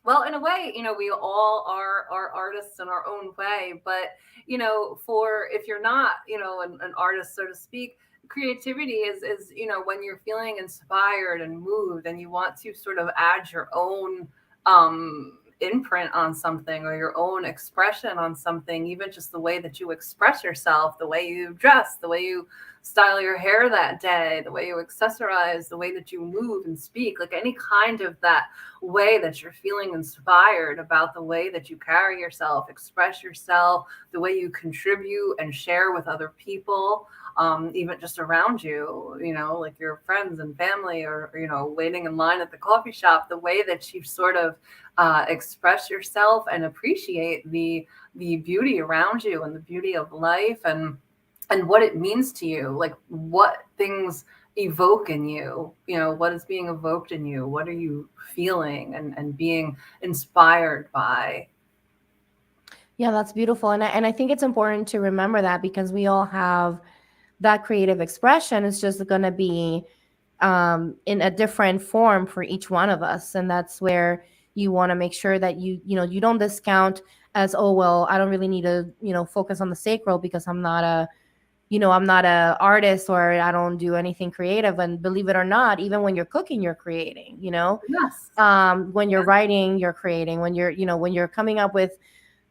Well, in a way, we all are artists in our own way, but for if you're not, an artist, so to speak, creativity is when you're feeling inspired and moved and you want to sort of add your own imprint on something or your own expression on something, even just the way that you express yourself, the way you dress, the way you style your hair that day, the way you accessorize, the way that you move and speak, like any kind of that way that you're feeling inspired about the way that you carry yourself, express yourself, the way you contribute and share with other people, even just around you, like your friends and family, or, waiting in line at the coffee shop, the way that you sort of express yourself and appreciate the beauty around you and the beauty of life, and what it means to you, like what things evoke in you, what is being evoked in you, what are you feeling and being inspired by. Yeah, that's beautiful. And I think it's important to remember that, because we all have that creative expression. It's just going to be in a different form for each one of us. And that's where you want to make sure that you don't discount as, oh, well, I don't really need to, focus on the sacral, because I'm not a artist, or I don't do anything creative. And believe it or not, even when you're cooking, you're creating, Yes. when you're Yeah. writing, you're creating, when you're coming up with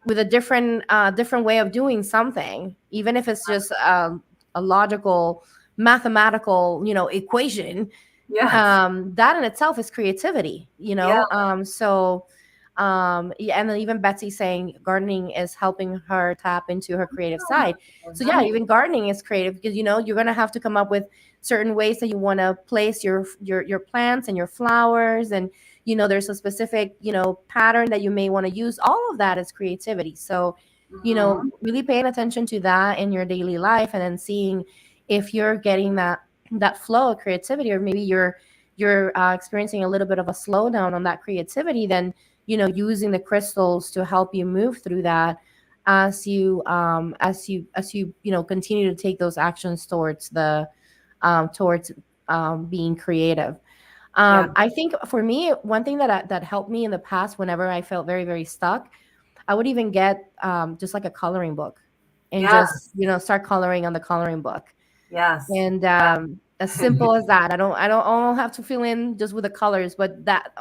with a different way of doing something, even if it's just a logical mathematical equation. Yes. That in itself is creativity, Yeah. yeah, and then even Betsy saying gardening is helping her tap into her creative side. Oh, So yeah, nice. even gardening is creative because you're going to have to come up with certain ways that you want to place your plants and your flowers, and there's a specific pattern that you may want to use. All of that is creativity. So Hmm. really paying attention to that in your daily life, and then seeing if you're getting that flow of creativity, or maybe you're experiencing a little bit of a slowdown on that creativity, then using the crystals to help you move through that as you continue to take those actions towards being creative. Yeah. I think for me, one thing that helped me in the past whenever I felt very, very stuck, I would even get just like a coloring book and just Yes. start coloring on the coloring book. Yes. And as Yeah. simple as that, I don't have to fill in just with the colors, but that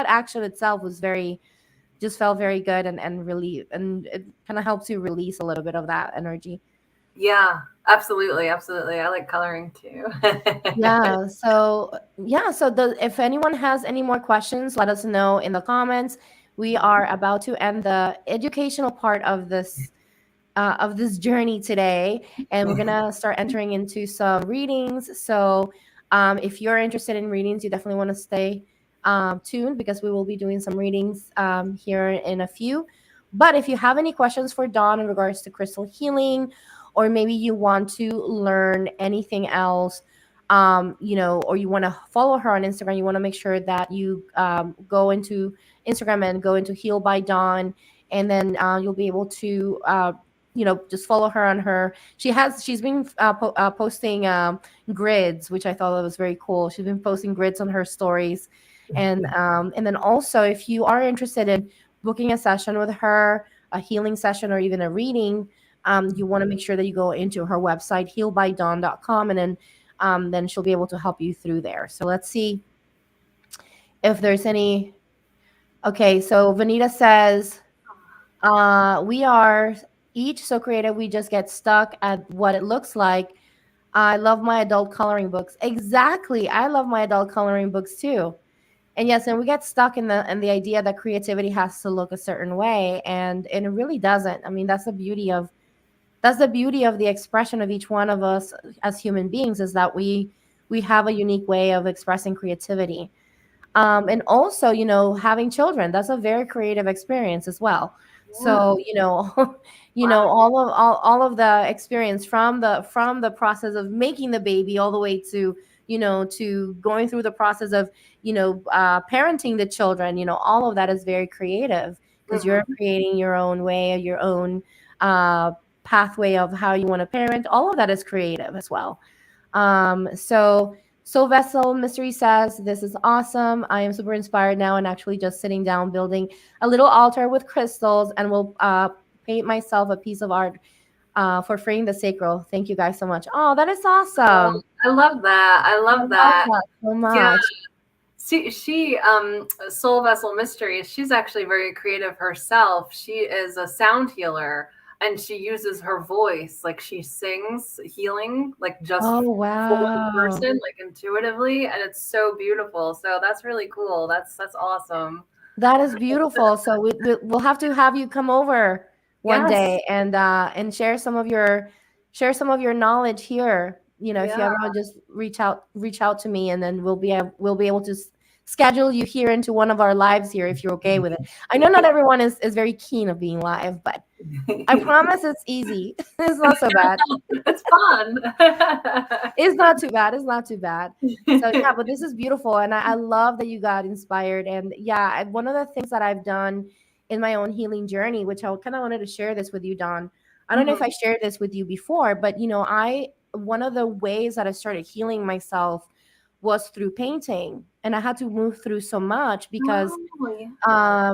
action itself was very just felt very good, and relief, and it kind of helps you release a little bit of that energy. Yeah. Absolutely. Absolutely. I like coloring too. Yeah, so if anyone has any more questions, let us know in the comments. We are about to end the educational part of this journey today, and we're gonna start entering into some readings. So, if you're interested in readings, you definitely want to stay tuned, because we will be doing some readings here in a few. But if you have any questions for Dawn in regards to crystal healing, or maybe you want to learn anything else, or you want to follow her on Instagram, you want to make sure that you go into Instagram and go into Heal by Dawn, and then you'll be able to just follow her on her. She's been posting grids, which I thought was very cool. She's been posting grids on her stories, and then also, if you are interested in booking a session with her, a healing session, or even a reading, you want to make sure that you go into her website, healbydawn.com, and then she'll be able to help you through there. So let's see if there's any. Okay, so Vanita says, we are each so creative, we just get stuck at what it looks like. I love my adult coloring books. Exactly. I love my adult coloring books too. And yes, and we get stuck in the idea that creativity has to look a certain way, and it really doesn't. I mean, that's the beauty of the expression of each one of us as human beings, is that we have a unique way of expressing creativity. And also, having children, that's a very creative experience as well. Yeah. So Wow. all of the experience from the process of making the baby, all the way to going through the process of parenting the children. All of that is very creative, because you're Hmm. creating your own way, your own uh pathway of how you want to parent. All of that is creative as well. So Vessel Mystery says, this is awesome. I am super inspired now, and actually just sitting down building a little altar with crystals, and will paint myself a piece of art for freeing the sacral. Thank you guys so much. Oh, that is Oh, awesome. I love that. I I love love that. that so Yeah. much. She Soul Vessel Mysteries, she's actually very creative herself. She is a sound healer, and she uses her voice, like she sings healing, like just Oh, for the wow. person, like intuitively, and it's so beautiful. So that's really cool. That's awesome. That is beautiful. So we'll have to have you come over one Yes. day, and share some of your knowledge here. If Yeah. you ever just reach out to me, and then we'll be able to schedule you here into one of our lives here, if you're okay with it. I know not everyone is very keen of being live, but I promise it's easy. It's not so bad. It's fun. It's not too bad. It's not too bad. So yeah, but this is beautiful, and I love that you got inspired. And yeah, one of the things that I've done in my own healing journey, which I kind of wanted to share this with you, Dawn. I don't know if Mhm. I shared this with you before, but I one of the ways that I started healing myself was through painting, and I had to move through so much because Oh, yeah.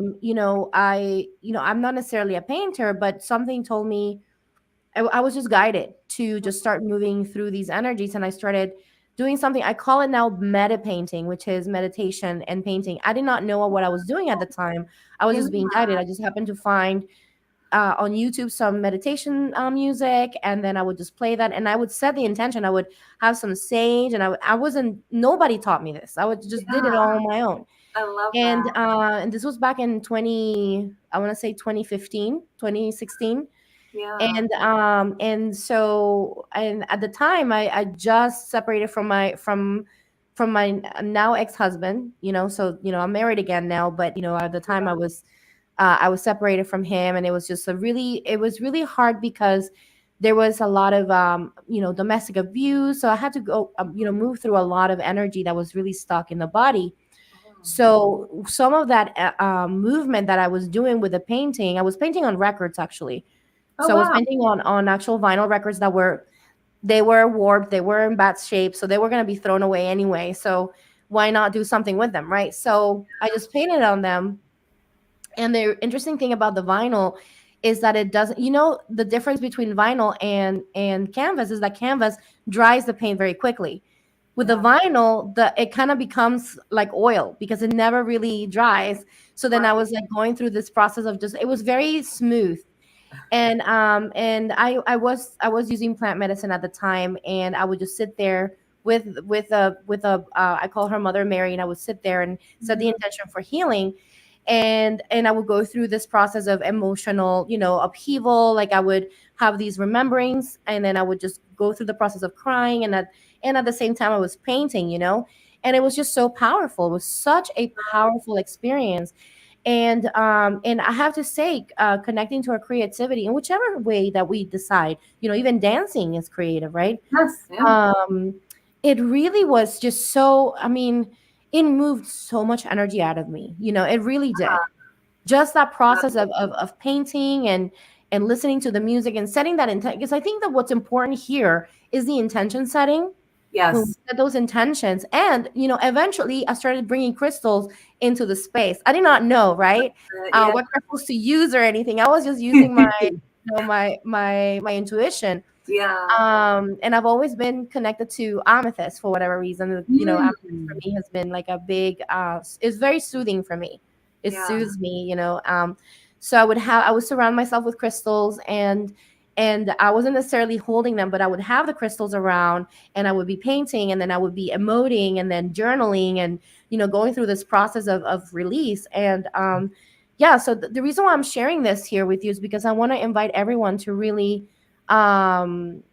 I'm not necessarily a painter, but something told me I was just guided to just start moving through these energies, and I started doing something. I call it now meta painting, which is meditation and painting. I did not know what I was doing at the time. I was Yeah. just being guided. I just happened to find on YouTube some meditation music, and then I would just play that, and I would set the intention. I would have some sage, and I wasn't, nobody taught me this. I would just did it Yeah. all on my own. I love that. And this was back in 20, I want to say 2015, 2016. Yeah. And so, and at the time I just separated from my now ex-husband, so I'm married again now, but at the time I was separated from him, and it was just it was really hard because there was a lot of domestic abuse, so I had to go move through a lot of energy that was really stuck in the body. Oh, So some of that movement that I was doing with the painting, I was painting on records actually. oh So I was wow. painting on actual vinyl records that were warped, they were in bad shape, so they were going to be thrown away anyway. So why not do something with them, right? So I just painted on them. And the interesting thing about the vinyl is that it doesn't, the difference between vinyl and canvas is that canvas dries the paint very quickly. With the Yeah. vinyl, it kind of becomes like oil because it never really dries. So then I Right. was like going through this process of just, it was very smooth. And I was using plant medicine at the time, and I would just sit there with a I call her Mother Mary, and I would sit there and set the Mhm. intention for healing. And I would go through this process of emotional upheaval. Like I would have these rememberings, and then I would just go through the process of crying, and at the same time I was painting, and it was just so powerful. It was such a powerful experience. And I have to say, connecting to our creativity in whichever way that we decide, even dancing is creative, right? Yes. Yeah. um it really was just so, I mean, it moved so much energy out of me, it really did. Just that process of painting and listening to the music and setting that intent, because I think that what's important here is the intention setting. When we Yes. set those intentions, and eventually I started bringing crystals into the space. I did not know, right, Yeah. what crystals to use or anything. I was just using my intuition. Yeah. And I've always been connected to amethyst for whatever reason. Amethyst for Mm. me has been like a big it's very soothing for me. It Yeah. soothes me. So I would surround myself with crystals, and I wasn't necessarily holding them, but I would have the crystals around, and I would be painting, and then I would be emoting, and then journaling, and going through this process of release. And yeah, so the reason why I'm sharing this here with you is because I want to invite everyone um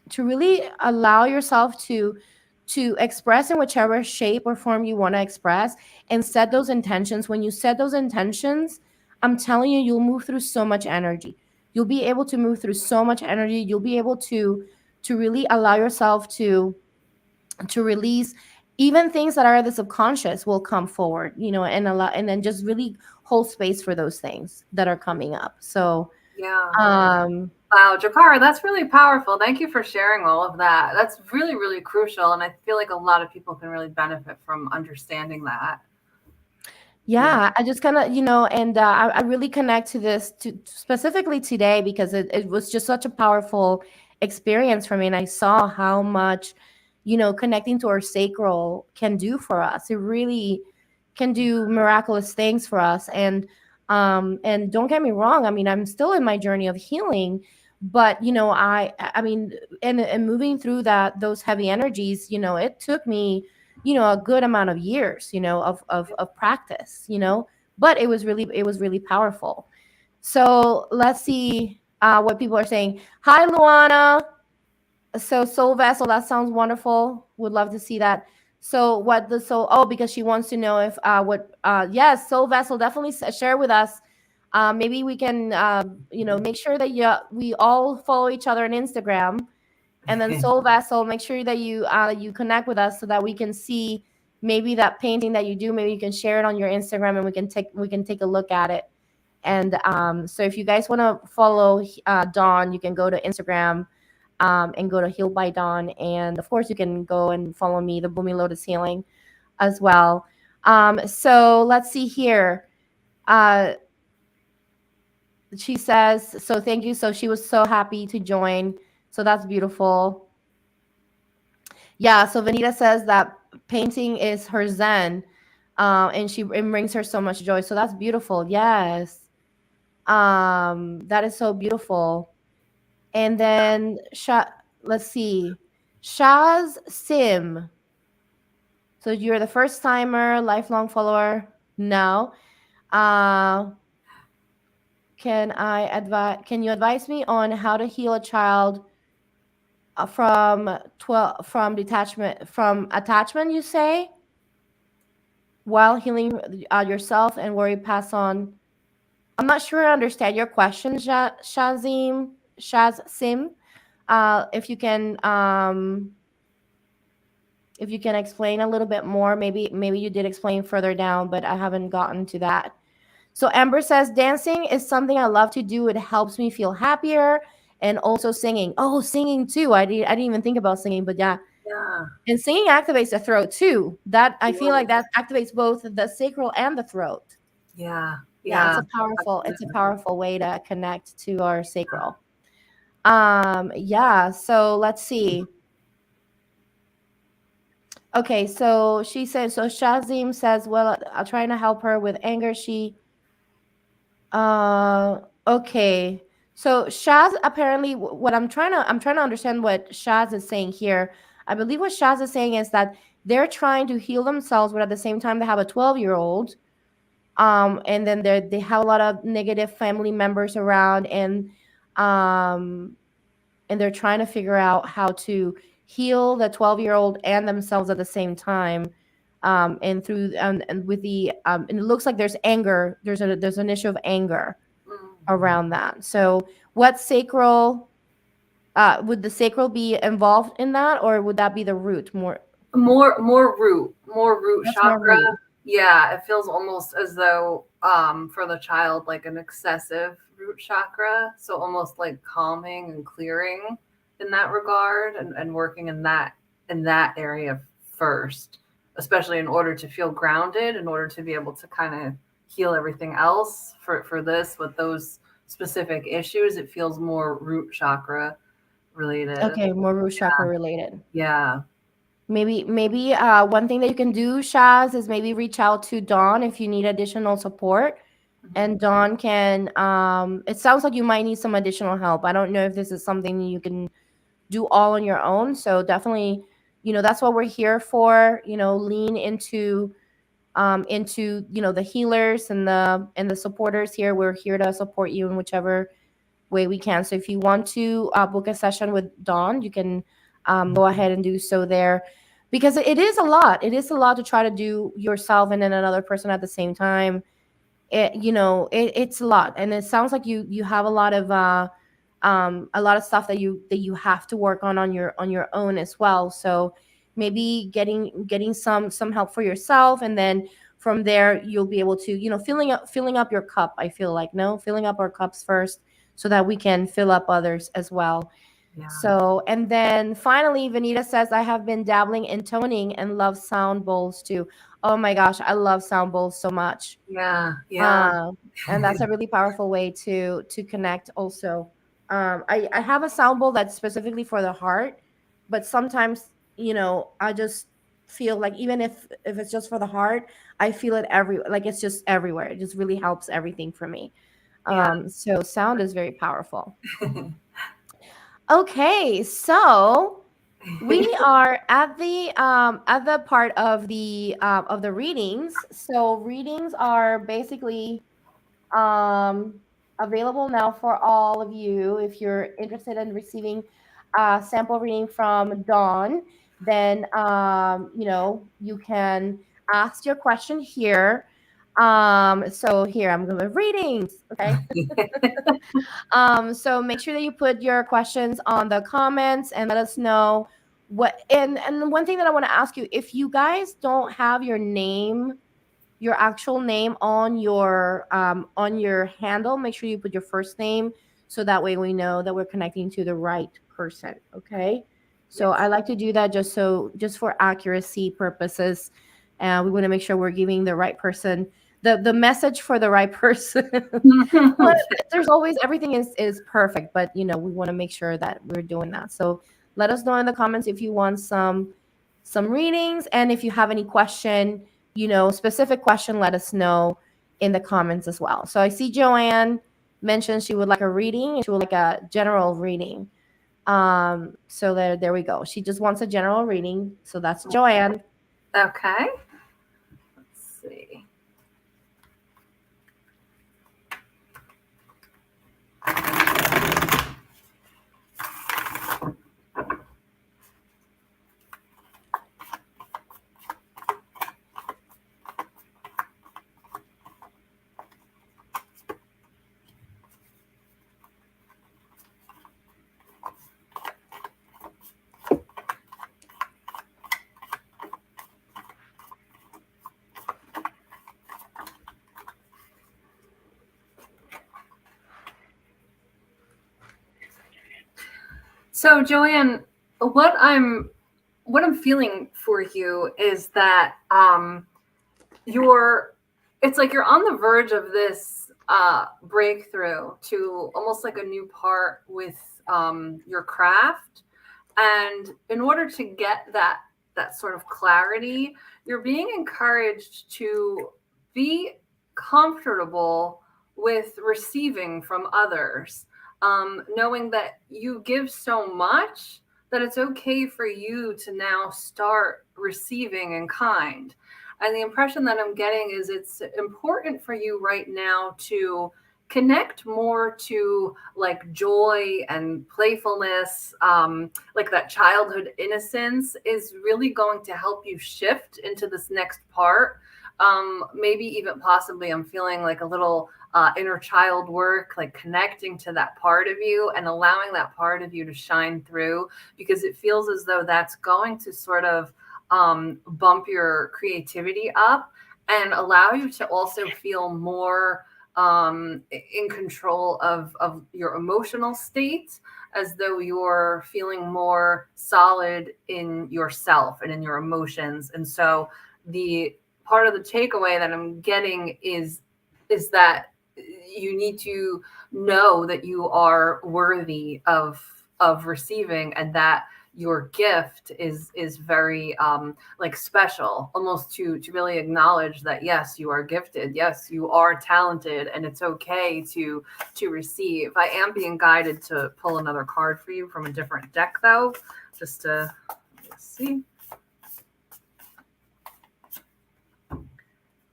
to really allow yourself to express in whichever shape or form you want to express, and set those intentions. When you set those intentions, I'm telling you, you'll move through so much energy. You'll be able to move through so much energy. You'll be able to really allow yourself to release even things that are the subconscious will come forward, and allow, and then just really hold space for those things that are coming up. So Yeah. um Wow, Jakara, that's really powerful. Thank you for sharing all of that. That's really, really crucial. And I feel like a lot of people can really benefit from understanding that. Yeah. Yeah, I just kind of, and I really connect to this to specifically today because it was just such a powerful experience for me. And I saw how much, connecting to our sacral can do for us. It really can do miraculous things for us. And don't get me wrong. I mean, I'm still in my journey of healing, but I mean, and moving through those heavy energies, it took me a good amount of years of practice, but it was really powerful. So let's see what people are saying. Hi, Luana. So soul vessel, that sounds wonderful. Would love to see that. So what the soul, oh, because she wants to know if what yes, soul vessel, definitely share with us. Maybe we can make sure that we all follow each other on Instagram. And then soul vessel, make sure that you connect with us so that we can see maybe that painting that you do. Maybe you can share it on your Instagram, and we can take a look at it. And so if you guys want to follow Dawn, you can go to Instagram, and go to Healed by Dawn. And of course, you can go and follow me, the Blooming Lotus Healing, as well. So let's see here. Uh, she says, so thank you. So she was so happy to join. So that's beautiful. Yeah, so Vanita says that painting is her zen, and it brings her so much joy. So that's beautiful. Yes. That is so beautiful. And then let's see. Shaz Sim. So you're the first timer, lifelong follower. No. Uh can you advise me on how to heal a child from detachment from attachment, you say, while healing yourself and worry pass on. I'm not sure I understand your question, Shazim. If you can explain a little bit more, maybe you did explain further down, but I haven't gotten to that. So Amber says dancing is something I love to do. It helps me feel happier, and also singing. Oh, singing too. I didn't even think about singing, but yeah. Yeah. And singing activates the throat too. That I feel like Yes. that activates both the sacral and the throat. Yeah. Yeah, Yeah. it's a Absolutely. powerful way to connect to our sacral. Yeah, so let's see. Okay, so she said, so Shazim says, well, I'm trying to help her with anger. Okay. So Shaz apparently what I'm trying to understand what Shaz is saying here. I believe what Shaz is saying is that they're trying to heal themselves, but at the same time they have a 12-year-old. And then they have a lot of negative family members around, um and they're trying to figure out how to heal the 12-year-old and themselves at the same time. And with the and it looks like there's anger, there's an issue of anger Mm. around that. So what sacral would the sacral be involved in that, or would that be the root more? More root That's more chakra. root. Yeah, it feels almost as though for the child like an excessive root chakra, so almost like calming and clearing in that regard, and working in that area first, especially in order to feel grounded, in order to be able to kind of heal everything else for this with those specific issues. It feels more root chakra related. Okay, more root chakra related. Yeah. Maybe one thing that you can do, Shaz, is maybe reach out to Dawn if you need additional support. Mhm. And Dawn can it sounds like you might need some additional help. I don't know if this is something you can do all on your own. So definitely, that's what we're here for. Lean into the healers and the supporters here. We're here to support you in whichever way we can. So if you want to book a session with Dawn, you can go ahead and do so there, because it is a lot. It is a lot to try to do yourself and then another person at the same time. It's a lot, and it sounds like you have a lot of stuff that you have to work on your own as well. So maybe getting some help for yourself, and then from there you'll be able to filling up your cup. I feel like, no, filling up our cups first, so that we can fill up others as well. Yeah. So, and then finally, Vanita says, I have been dabbling in toning and love sound bowls too. Oh my gosh, I love sound bowls so much. Yeah, yeah. uh, and that's a really powerful way to connect also. I have a sound bowl that's specifically for the heart, but sometimes I just feel like, even if it's just for the heart, I feel it like it's just everywhere. It just really helps everything for me. Yeah. So sound is very powerful. Okay, so we are at the part of the readings. So readings are basically available now for all of you. If you're interested in receiving a sample reading from Dawn, then you can ask your question here. So here I'm going to readings. Okay. So make sure that you put your questions on the comments and let us know what. And one thing that I want to ask you, if you guys don't have your actual name on your handle, make sure you put your first name, so that way we know that we're connecting to the right person. Okay. So I Yes. like to do that just for accuracy purposes, and we want to make sure we're giving the right person the message for the right person. But there's always, everything is perfect, but we want to make sure that we're doing that. So let us know in the comments if you want some readings. And if you have any question, specific question, let us know in the comments as well. So I see Joanne mentioned she would like a reading and she would like a general reading. So there we go. She just wants a general reading. So that's Joanne. Okay. Let's see. So Joanne, what I'm feeling for you is that it's like you're on the verge of this breakthrough to almost like a new part with your craft. And in order to get that sort of clarity, you're being encouraged to be comfortable with receiving from others, knowing that you give so much that it's okay for you to now start receiving in kind. And the impression that I'm getting is it's important for you right now to connect more to like joy and playfulness, like that childhood innocence is really going to help you shift into this next part. Maybe even possibly I'm feeling like a little inner child work, like connecting to that part of you and allowing that part of you to shine through, because it feels as though that's going to sort of bump your creativity up and allow you to also feel more in control of your emotional state, as though you're feeling more solid in yourself and in your emotions. And so the part of the takeaway that I'm getting is that you need to know that you are worthy of receiving, and that your gift is very like special, almost to really acknowledge that yes, you are gifted, yes, you are talented, and it's okay to receive. I am being guided to pull another card for you from a different deck though, just to see.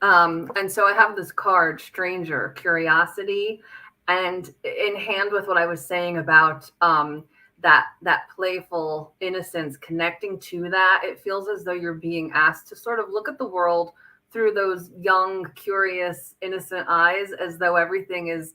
And so I have this card, Stranger, Curiosity, and in hand with what I was saying about that playful innocence, connecting to that, it feels as though you're being asked to sort of look at the world through those young, curious, innocent eyes, as though everything is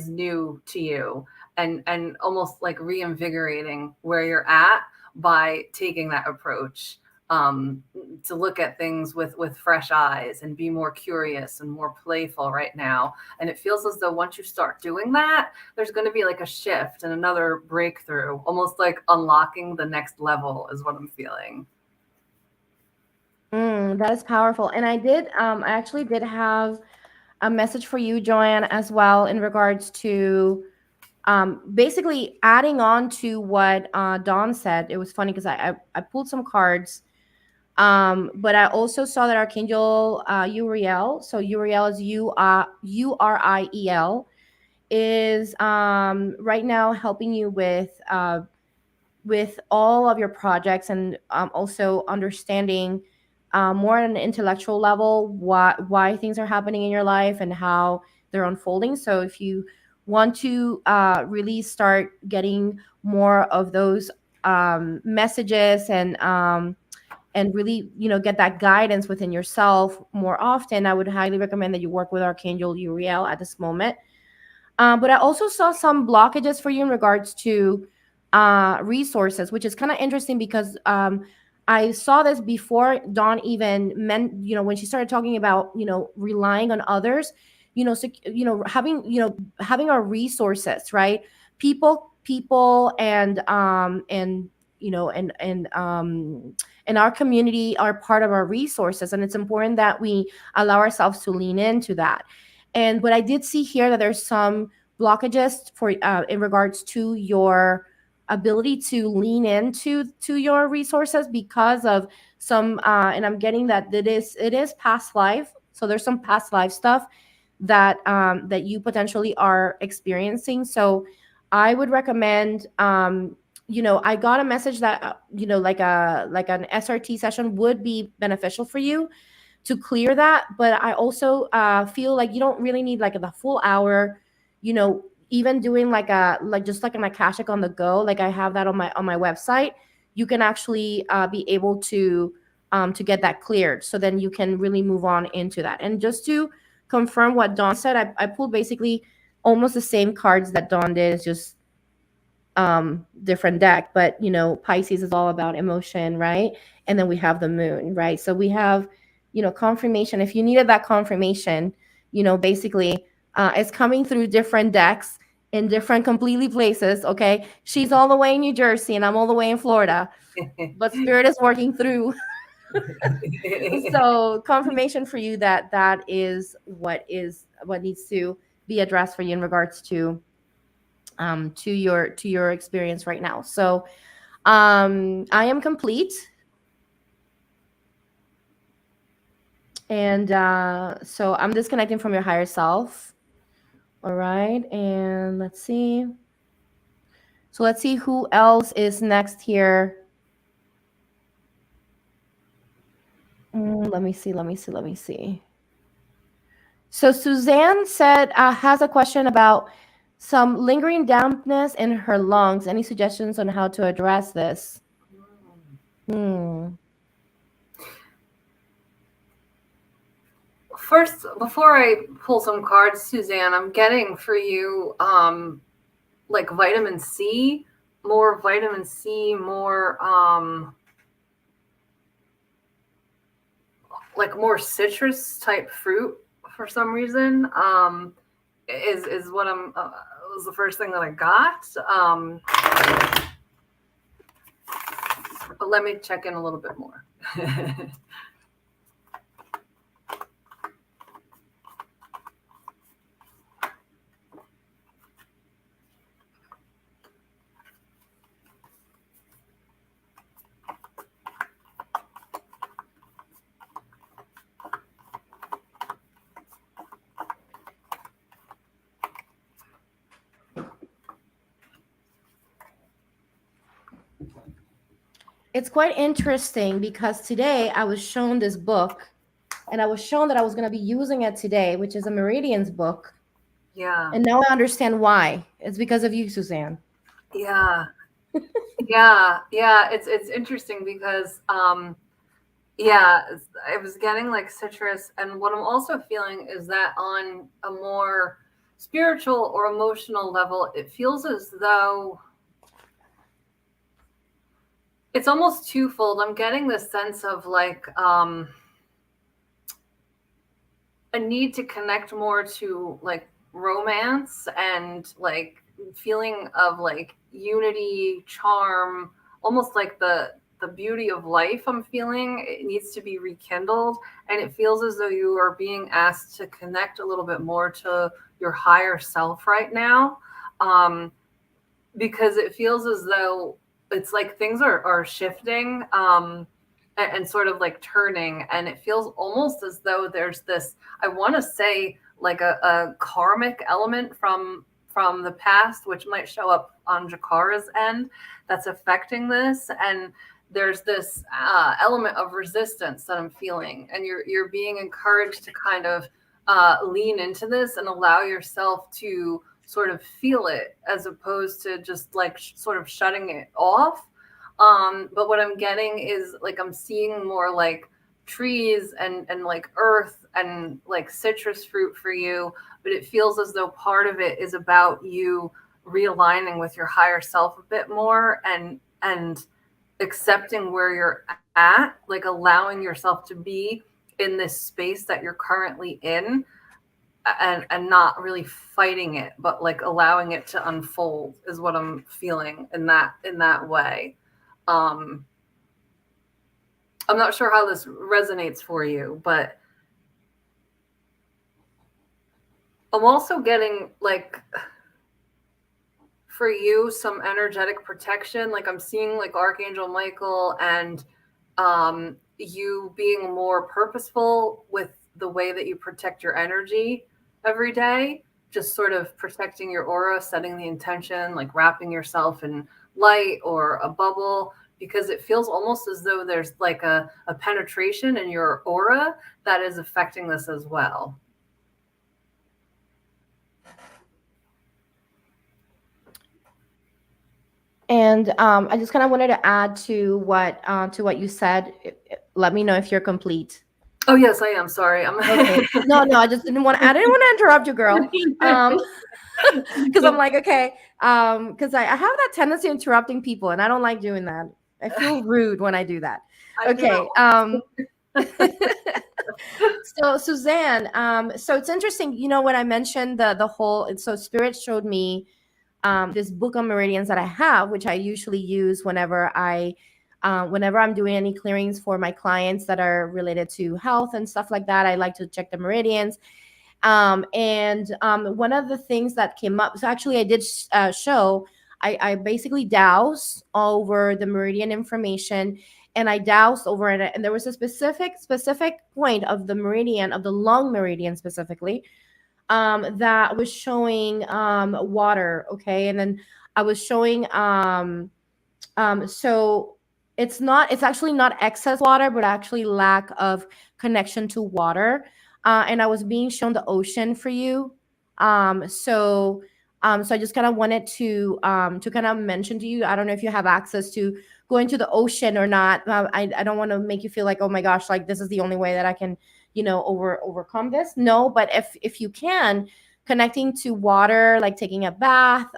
new to you, and almost like reinvigorating where you're at by taking that approach, to look at things with fresh eyes and be more curious and more playful right now. And it feels as though once you start doing that, there's going to be like a shift and another breakthrough, almost like unlocking the next level is what I'm feeling. That is powerful. And I actually did have a message for you, Joanne, as well, in regards to basically adding on to what Dawn said. It was funny because I pulled some cards, but I also saw that Archangel Uriel, so Uriel is Uriel, is right now helping you with all of your projects, and also understanding more on an intellectual level why things are happening in your life and how they're unfolding. So if you want to really start getting more of those messages, and really get that guidance within yourself more often, I would highly recommend that you work with Archangel Uriel at this moment. But I also saw some blockages for you in regards to resources, which is kind of interesting because I saw this before Dawn even meant, when she started talking about, relying on others, so, having our resources, right? People, and and our community are part of our resources, and it's important that we allow ourselves to lean into that. And but I did see here that there's some blockages for in regards to your ability to lean into your resources because of some and I'm getting that it is past life. So there's some past life stuff that that you potentially are experiencing. So I would recommend I got a message that like an SRT session would be beneficial for you to clear that. But I also feel like you don't really need like the full hour, even doing like just like an Akashic on the go. Like I have that on my website. You can actually be able to get that cleared. So then you can really move on into that. And just to confirm what Dawn said, I pulled basically almost the same cards that Dawn did. It's just different deck. But Pisces is all about emotion, right? And then we have the moon, right? So we have confirmation. If you needed that confirmation, basically it's coming through different decks in different completely places. Okay, she's all the way in New Jersey and I'm all the way in Florida, but spirit is working through. So confirmation for you that that is what needs to be addressed for you in regards to your experience right now. So I am complete. And so I'm disconnecting from your higher self. All right. And let's see. So let's see who else is next here. Let me see. Let me see. So Suzanne said has a question about some lingering dampness in her lungs. Any suggestions on how to address this? First, before I pull some cards, Suzanne, I'm getting for you like vitamin C, more like more citrus type fruit for some reason. Is what I'm was the first thing that I got. But let me check in a little bit more. It's quite interesting because today I was shown this book and I was shown that I was going to be using it today, which is a Meridians book. Yeah. And now I understand why. It's because of you, Suzanne. Yeah. Yeah. It's interesting because yeah, I was getting like citrus, and what I'm also feeling is that on a more spiritual or emotional level, it feels as though it's almost twofold. I'm getting this sense of like a need to connect more to like romance and like feeling of like unity, charm, almost like the beauty of life. I'm feeling it needs to be rekindled, and it feels as though you are being asked to connect a little bit more to your higher self right now, because it feels as though it's like things are shifting, and sort of like turning, and it feels almost as though there's this, I want to say like a karmic element from the past, which might show up on Jikara's end, that's affecting this. And there's this element of resistance that I'm feeling, and you're being encouraged to kind of lean into this and allow yourself to sort of feel it, as opposed to just like sort of shutting it off. But what I'm getting is like I'm seeing more like trees and like earth and like citrus fruit for you, but it feels as though part of it is about you realigning with your higher self a bit more, and accepting where you're at, like allowing yourself to be in this space that you're currently in, and not really fighting it, but like allowing it to unfold is what I'm feeling in that way. I'm not sure how this resonates for you, but I'm also getting like for you some energetic protection. Like I'm seeing like Archangel Michael and you being more purposeful with the way that you protect your energy every day, just sort of protecting your aura, setting the intention, like wrapping yourself in light or a bubble, because it feels almost as though there's like a penetration in your aura that is affecting this as well. And I just kind of wanted to add to what you said. Let me know if you're complete. Oh yes, I am. Sorry, I'm Okay. No, I just didn't want. I didn't want to interrupt you, girl. Because I'm like, okay, because I have that tendency of interrupting people, and I don't like doing that. I feel rude when I do that. Okay. So Suzanne, so it's interesting. You know, when I mentioned the whole, so Spirit showed me this book on meridians that I have, which I usually use whenever I'm doing any clearings for my clients that are related to health and stuff like that. I like to check the meridians. And one of the things that came up, so actually I did show, I basically doused over the meridian information, and I doused over it, and there was a specific point of the meridian, of the lung meridian specifically, that was showing water. Okay. And then I was showing so it's actually not excess water, but actually lack of connection to water. And I was being shown the ocean for you. So I just kind of wanted to kind of mention to you. I don't know if you have access to going to the ocean or not. I don't want to make you feel like, oh my gosh, like this is the only way that I can, overcome this. No, but if you can, connecting to water, like taking a bath,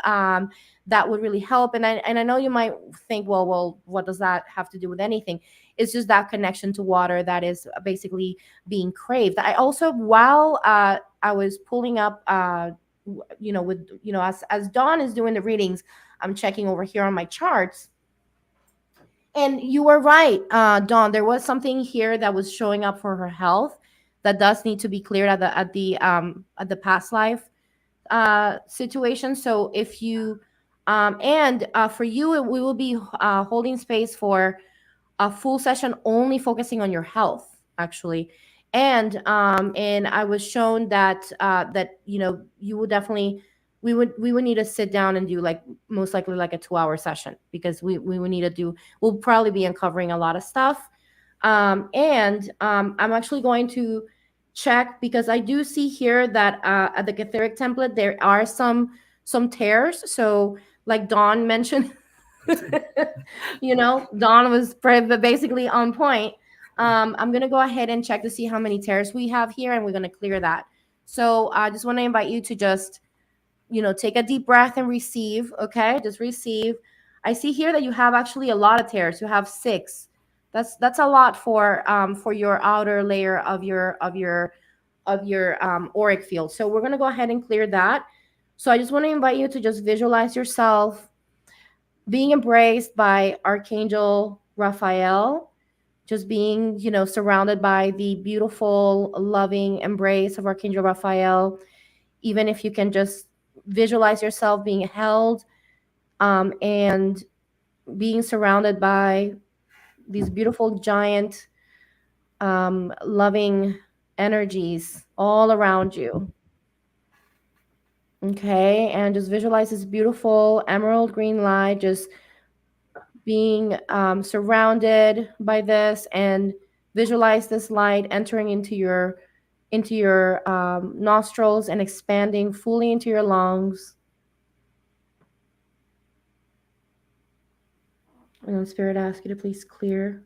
that would really help. And I know you might think, well, what does that have to do with anything? It's just that connection to water that is basically being craved. I also, while I was pulling up, as Dawn is doing the readings, I'm checking over here on my charts. And you were right, Dawn. There was something here that was showing up for her health that does need to be cleared at the past life situation. So if you and for you, we will be holding space for a full session only focusing on your health, actually. And I was shown that you would definitely, we would need to sit down and do, like, most likely like a 2-hour session, because we would need to do, we'll probably be uncovering a lot of stuff. I'm actually going to check, because I do see here that at the Catheric template there are some tears. So like Dawn mentioned, Dawn was basically on point. I'm going to go ahead and check to see how many tears we have here, and we're going to clear that. So I just want to invite you to just, take a deep breath and receive. Okay, just receive. I see here that you have actually a lot of tears. You have 6. That's a lot for your outer layer of your auric field. So we're going to go ahead and clear that. So I just want to invite you to just visualize yourself being embraced by Archangel Raphael, just being, surrounded by the beautiful, loving embrace of Archangel Raphael. Even if you can just visualize yourself being held and being surrounded by these beautiful, giant, loving energies all around you. Okay, and just visualize this beautiful emerald green light just being surrounded by this, and visualize this light entering into your nostrils and expanding fully into your lungs. And then Spirit asks you to please clear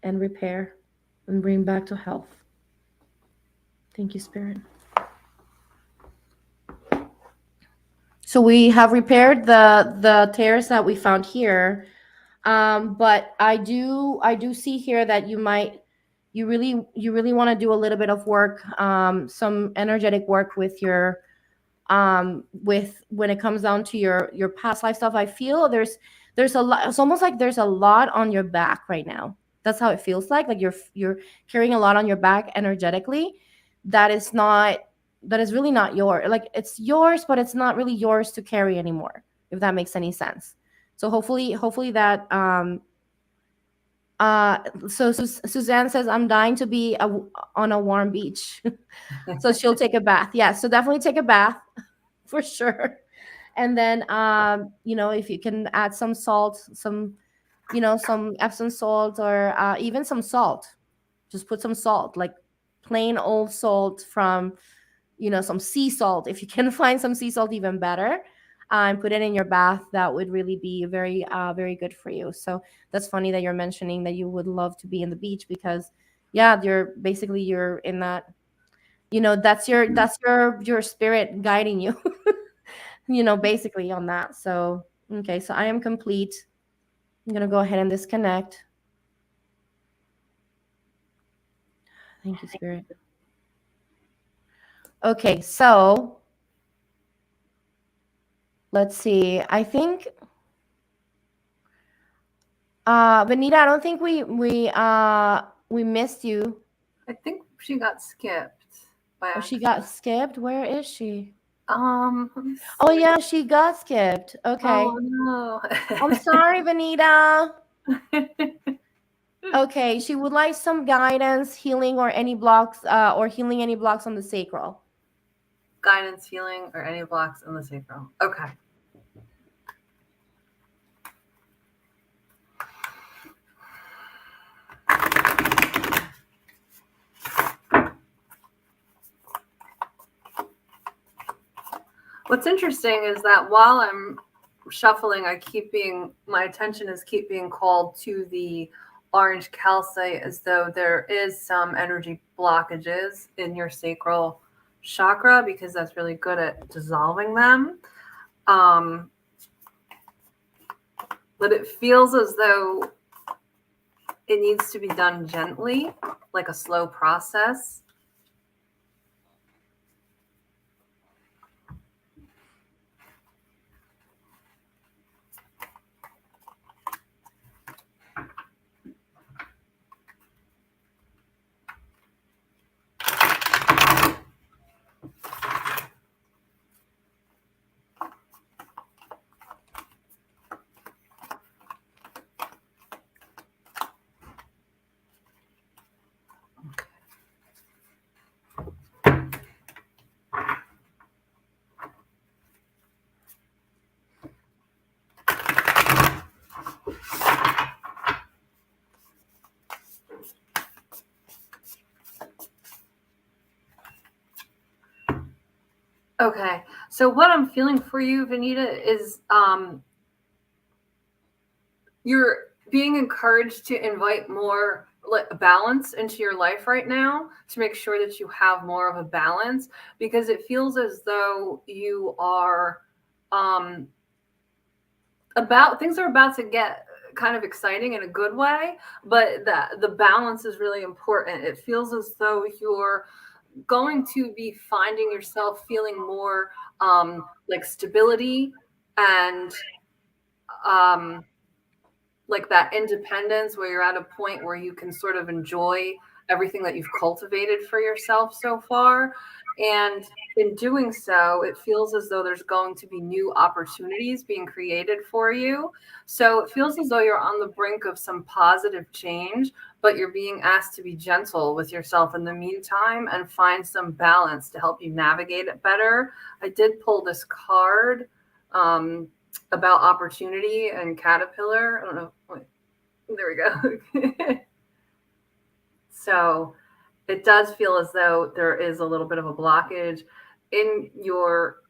and repair and bring back to health. Thank you, Spirit. So we have repaired the tears that we found here, but I do see here that you really want to do a little bit of work, some energetic work with your with when it comes down to your past life stuff. I feel there's a lot. It's almost like there's a lot on your back right now. That's how it feels like you're carrying a lot on your back energetically. That is really not yours. Like, it's yours, but it's not really yours to carry anymore. if that makes any sense. So hopefully that so Suzanne says, I'm dying to be on a warm beach. So she'll take a bath. Yeah, so definitely take a bath for sure. And then if you can add some salt, some Epsom salt, or even some salt, just put some salt, like plain old salt from some sea salt. If you can find some sea salt, even better. And put it in your bath. That would really be very very good for you. So that's funny that you're mentioning that you would love to be in the beach, because yeah, you're in that, that's your spirit guiding you, basically on that. So okay, so I am complete. I'm gonna go ahead and disconnect. Thank you, spirit. Okay, so let's see. I think Benita, I don't think we missed you. I think she got skipped by Oh, she accident. got skipped. Where is she? Let me Oh see. yeah, she got skipped. Oh Okay. no. I'm sorry, Benita. Okay, she would like some guidance, healing, or any blocks, or healing any blocks on the sacral. Guidance, healing, or any blocks in the sacral. Okay. What's interesting is that while I'm shuffling, my attention is keep being called to the orange calcite, as though there is some energy blockages in your sacral chakra, because that's really good at dissolving them. But it feels as though it needs to be done gently, like a slow process. Okay, so what I'm feeling for you, Vanita, is you're being encouraged to invite more balance into your life right now, to make sure that you have more of a balance, because it feels as though you are things are about to get kind of exciting in a good way, but the balance is really important. It feels as though you're going to be finding yourself feeling more like stability and like that independence, where you're at a point where you can sort of enjoy everything that you've cultivated for yourself so far. And in doing so, it feels as though there's going to be new opportunities being created for you. So it feels as though you're on the brink of some positive change, but you're being asked to be gentle with yourself in the meantime and find some balance to help you navigate it better. I did pull this card about opportunity and caterpillar. I don't know. Wait, there we go. So it does feel as though there is a little bit of a blockage in your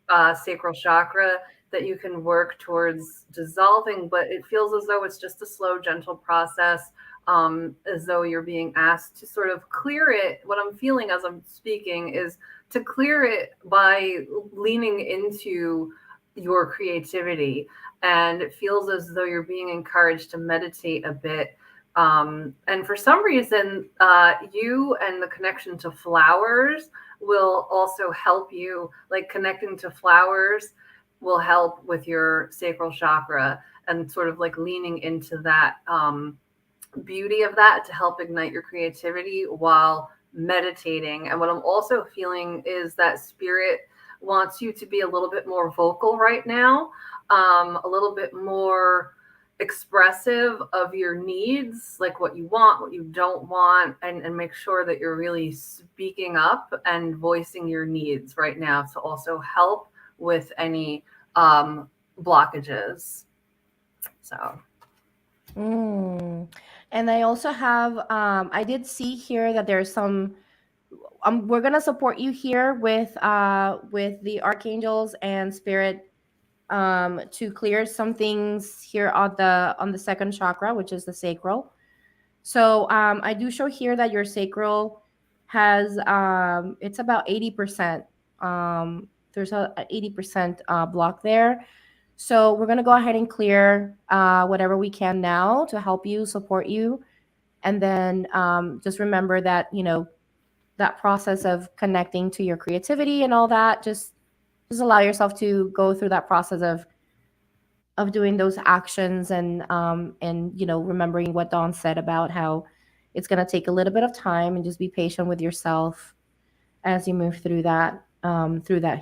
sacral chakra that you can work towards dissolving, but it feels as though it's just a slow, gentle process, as though you're being asked to sort of clear it. What I'm feeling as I'm speaking is to clear it by leaning into your creativity. And it feels as though you're being encouraged to meditate a bit. And for some reason, you and the connection to flowers will also help you. Like, connecting to flowers will help with your sacral chakra, and sort of like leaning into that beauty of that to help ignite your creativity while meditating. And what I'm also feeling is that spirit wants you to be a little bit more vocal right now, a little bit more expressive of your needs, like what you want, what you don't want, and make sure that you're really speaking up and voicing your needs right now to also help with any blockages. So And I also have, I did see here that there's some, we're gonna support you here with the archangels and spirit, to clear some things here on the second chakra, which is the sacral. So I do show here that your sacral has, it's about 80%. There's a 80% block there. So we're gonna go ahead and clear whatever we can now to help you, support you, and then just remember that, you know, that process of connecting to your creativity and all that, just allow yourself to go through that process of doing those actions, and you know, remembering what Dawn said about how it's going to take a little bit of time, and just be patient with yourself as you move through that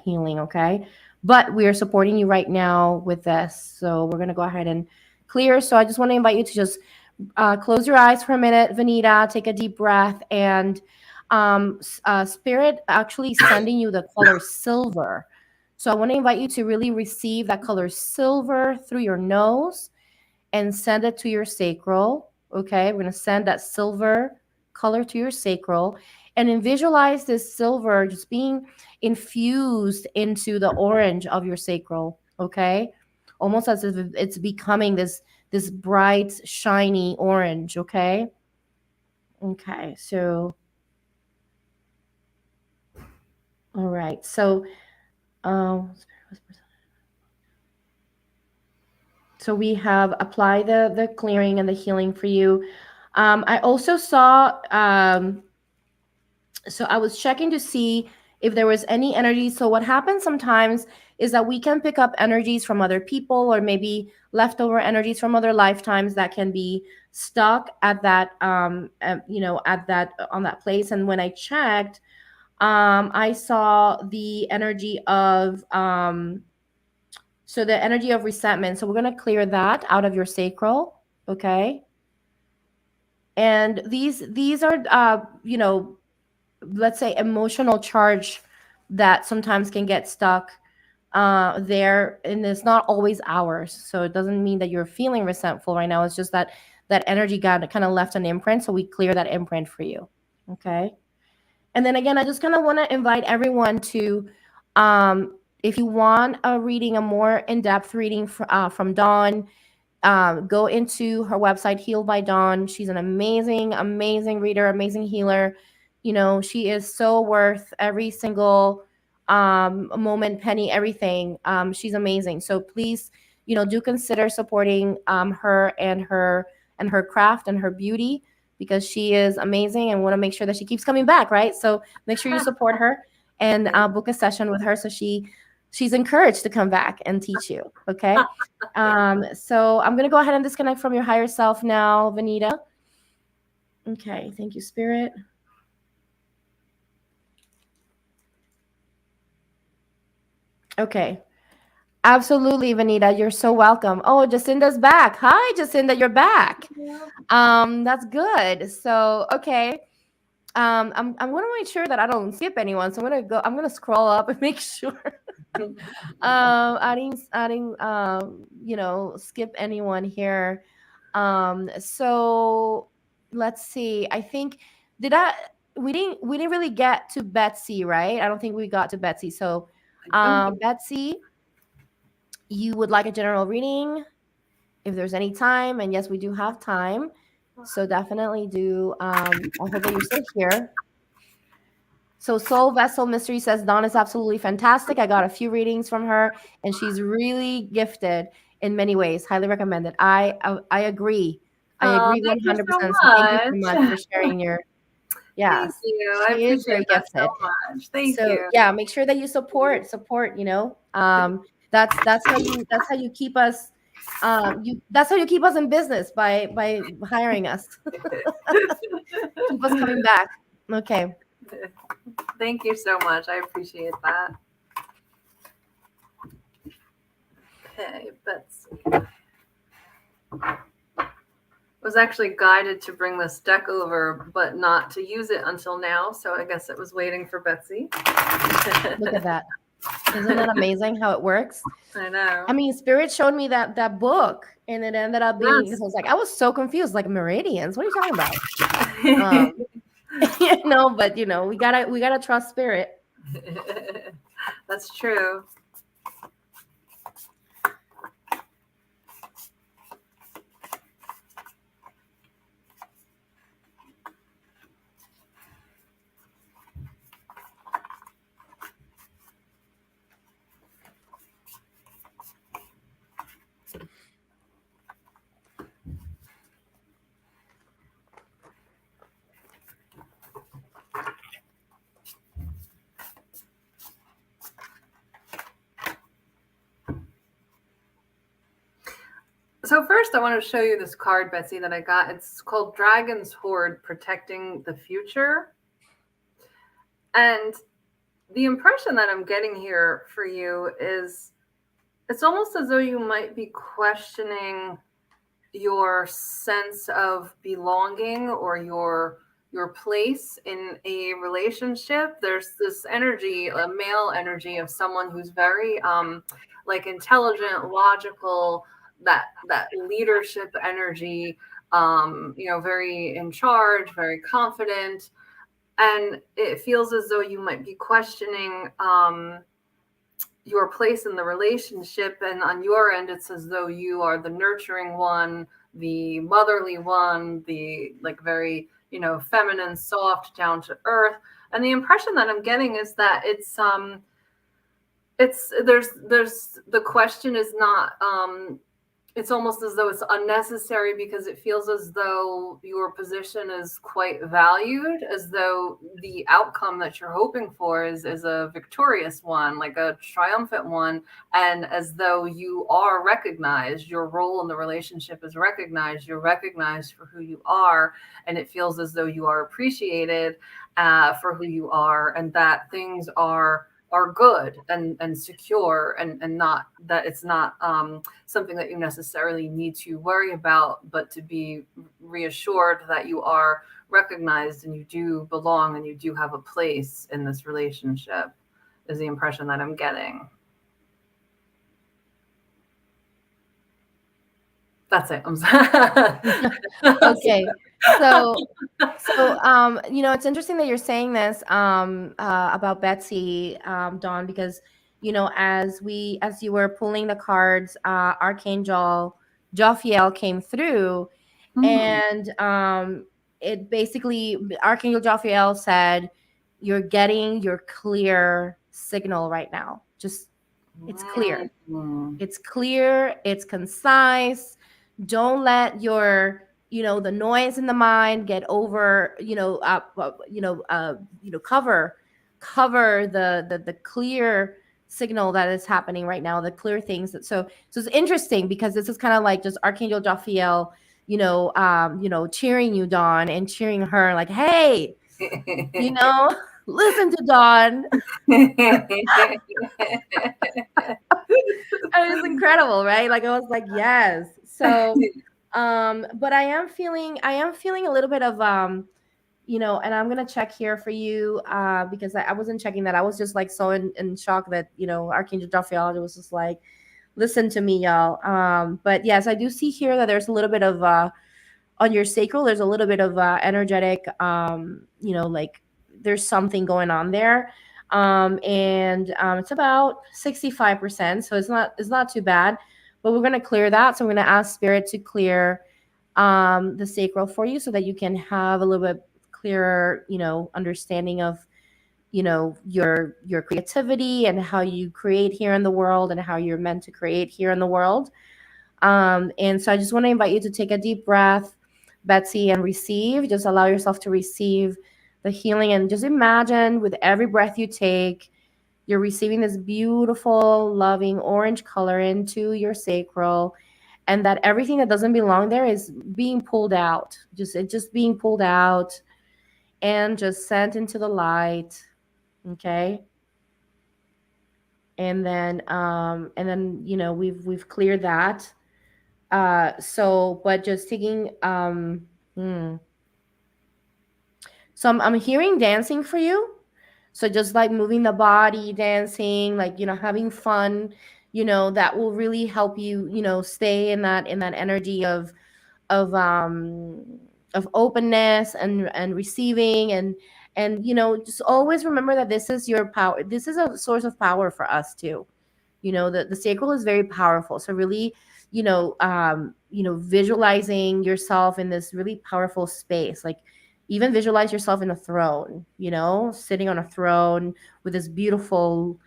healing. Okay, but we are supporting you right now with this, so we're going to go ahead and clear. So I just want to invite you to just close your eyes for a minute, Vanita. Take a deep breath, and spirit actually sending you the color silver. So I want to invite you to really receive that color silver through your nose and send it to your sacral. Okay, we're going to send that silver color to your sacral, and then visualize this silver just being infused into the orange of your sacral. Okay, almost as if it's becoming this bright, shiny orange. Okay. Okay. So, all right. So, um, so we have applied the clearing and the healing for you. I also saw. So I was checking to see if there was any energy. So what happens sometimes is that we can pick up energies from other people, or maybe leftover energies from other lifetimes that can be stuck at that, you know, at that, on that place. And when I checked, I saw the energy of, so the energy of resentment. So we're going to clear that out of your sacral. Okay. And these are, you know, let's say emotional charge that sometimes can get stuck there, and it's not always ours. So it doesn't mean that you're feeling resentful right now. It's just that that energy got kind of left an imprint, so we clear that imprint for you. Okay. And then again, I just kind of want to invite everyone to, if you want a reading, a more in-depth reading from Dawn, go into her website, Heal by Dawn. She's an amazing, amazing reader, amazing healer. You know, she is so worth every single moment, penny, everything. She's amazing. So please, you know, do consider supporting her and her craft and her beauty, because she is amazing, and want to make sure that she keeps coming back, right? So make sure you support her and book a session with her, so she's encouraged to come back and teach you. Okay. So I'm going to go ahead and disconnect from your higher self now, Vanita. Okay. Thank you, Spirit. Okay. Absolutely, Vanita. You're so welcome. Oh, Jacinda's back. Hi, Jacinda. You're back. That's good. So, okay. I'm going to make sure that I don't skip anyone. So I'm going to scroll up and make sure. Adding, you know, skip anyone here. So let's see. I think did I we didn't really get to Betsy, right? I don't think we got to Betsy. So, Betsy, you would like a general reading if there's any time, and yes, we do have time. So definitely do. I hope that you're still here. So Soul Vessel Mystery says Dawn is absolutely fantastic. I got a few readings from her, and she's really gifted in many ways. Highly recommended. I agree. I agree Thank you so 100%. So thank you so much for much. sharing your. Thank Yes, you. I she is appreciate very that so gifted. much. Thank So you. yeah, make sure that you support. You know, that's how you keep us. That's how you keep us in business, by hiring us. Keep us coming back. Okay. Thank you so much. I appreciate that. Okay, Betsy. Was actually guided to bring this deck over, but not to use it until now. So I guess it was waiting for Betsy. Look at that. Isn't that amazing how it works? I know. I mean, Spirit showed me that book, and it ended up being. Yes. I was like, I was so confused. Like meridians. What are you talking about? But we gotta trust Spirit. That's true. So first I want to show you this card, Betsy, that I got. It's called Dragon's Hoard, Protecting the Future. And the impression that I'm getting here for you is it's almost as though you might be questioning your sense of belonging or your place in a relationship. There's this energy, a male energy of someone who's very like intelligent, logical, that leadership energy, very in charge, very confident. And it feels as though you might be questioning your place in the relationship. And on your end, it's as though you are the nurturing one, the motherly one, the like very, feminine, soft, down to earth. And the impression that I'm getting is that there's the question is not it's almost as though it's unnecessary, because it feels as though your position is quite valued, as though the outcome that you're hoping for is a victorious one, like a triumphant one, and as though you are recognized, your role in the relationship is recognized, you're recognized for who you are, and it feels as though you are appreciated for who you are, and that things are good and secure, and not that it's not something that you necessarily need to worry about, but to be reassured that you are recognized and you do belong and you do have a place in this relationship, is the impression that I'm getting. That's it. Okay. So it's interesting that you're saying this about Betsy, Dawn, because as you were pulling the cards, Archangel Jophiel came through, and it basically, Archangel Jophiel said, you're getting your clear signal right now. Just, it's clear. It's clear, it's concise. Don't let your the noise in the mind get over, cover the clear signal that is happening right now, the clear things so it's interesting, because this is kind of like just Archangel Jophiel, cheering you, Dawn, and cheering her like, hey, listen to Dawn. It was incredible, right? Like, I was like, yes. So but I am feeling a little bit of and I'm gonna check here for you, because I wasn't checking that. I was just like so in shock that Archangel Jophiel was just like, listen to me, y'all. But yes, I do see here that there's a little bit of on your sacral, there's a little bit of energetic, like there's something going on there. And it's about 65%, so it's not too bad, but we're going to clear that. So we're going to ask Spirit to clear the sacral for you, so that you can have a little bit clearer understanding of your creativity and how you create here in the world, and how you're meant to create here in the world. And so I just want to invite you to take a deep breath, Betsy, and receive. Just allow yourself to receive the healing, and just imagine with every breath you take, you're receiving this beautiful, loving orange color into your sacral, and that everything that doesn't belong there is being pulled out. It's just being pulled out and just sent into the light. Okay. And then we've cleared that. So but just taking so I'm hearing dancing for you. So just like moving the body, dancing, like having fun, that will really help you, stay in that energy of of openness and receiving, and just always remember that this is your power. This is a source of power for us too. The sacral is very powerful. So really, visualizing yourself in this really powerful space, like even visualize yourself in a throne, sitting on a throne with this beautiful,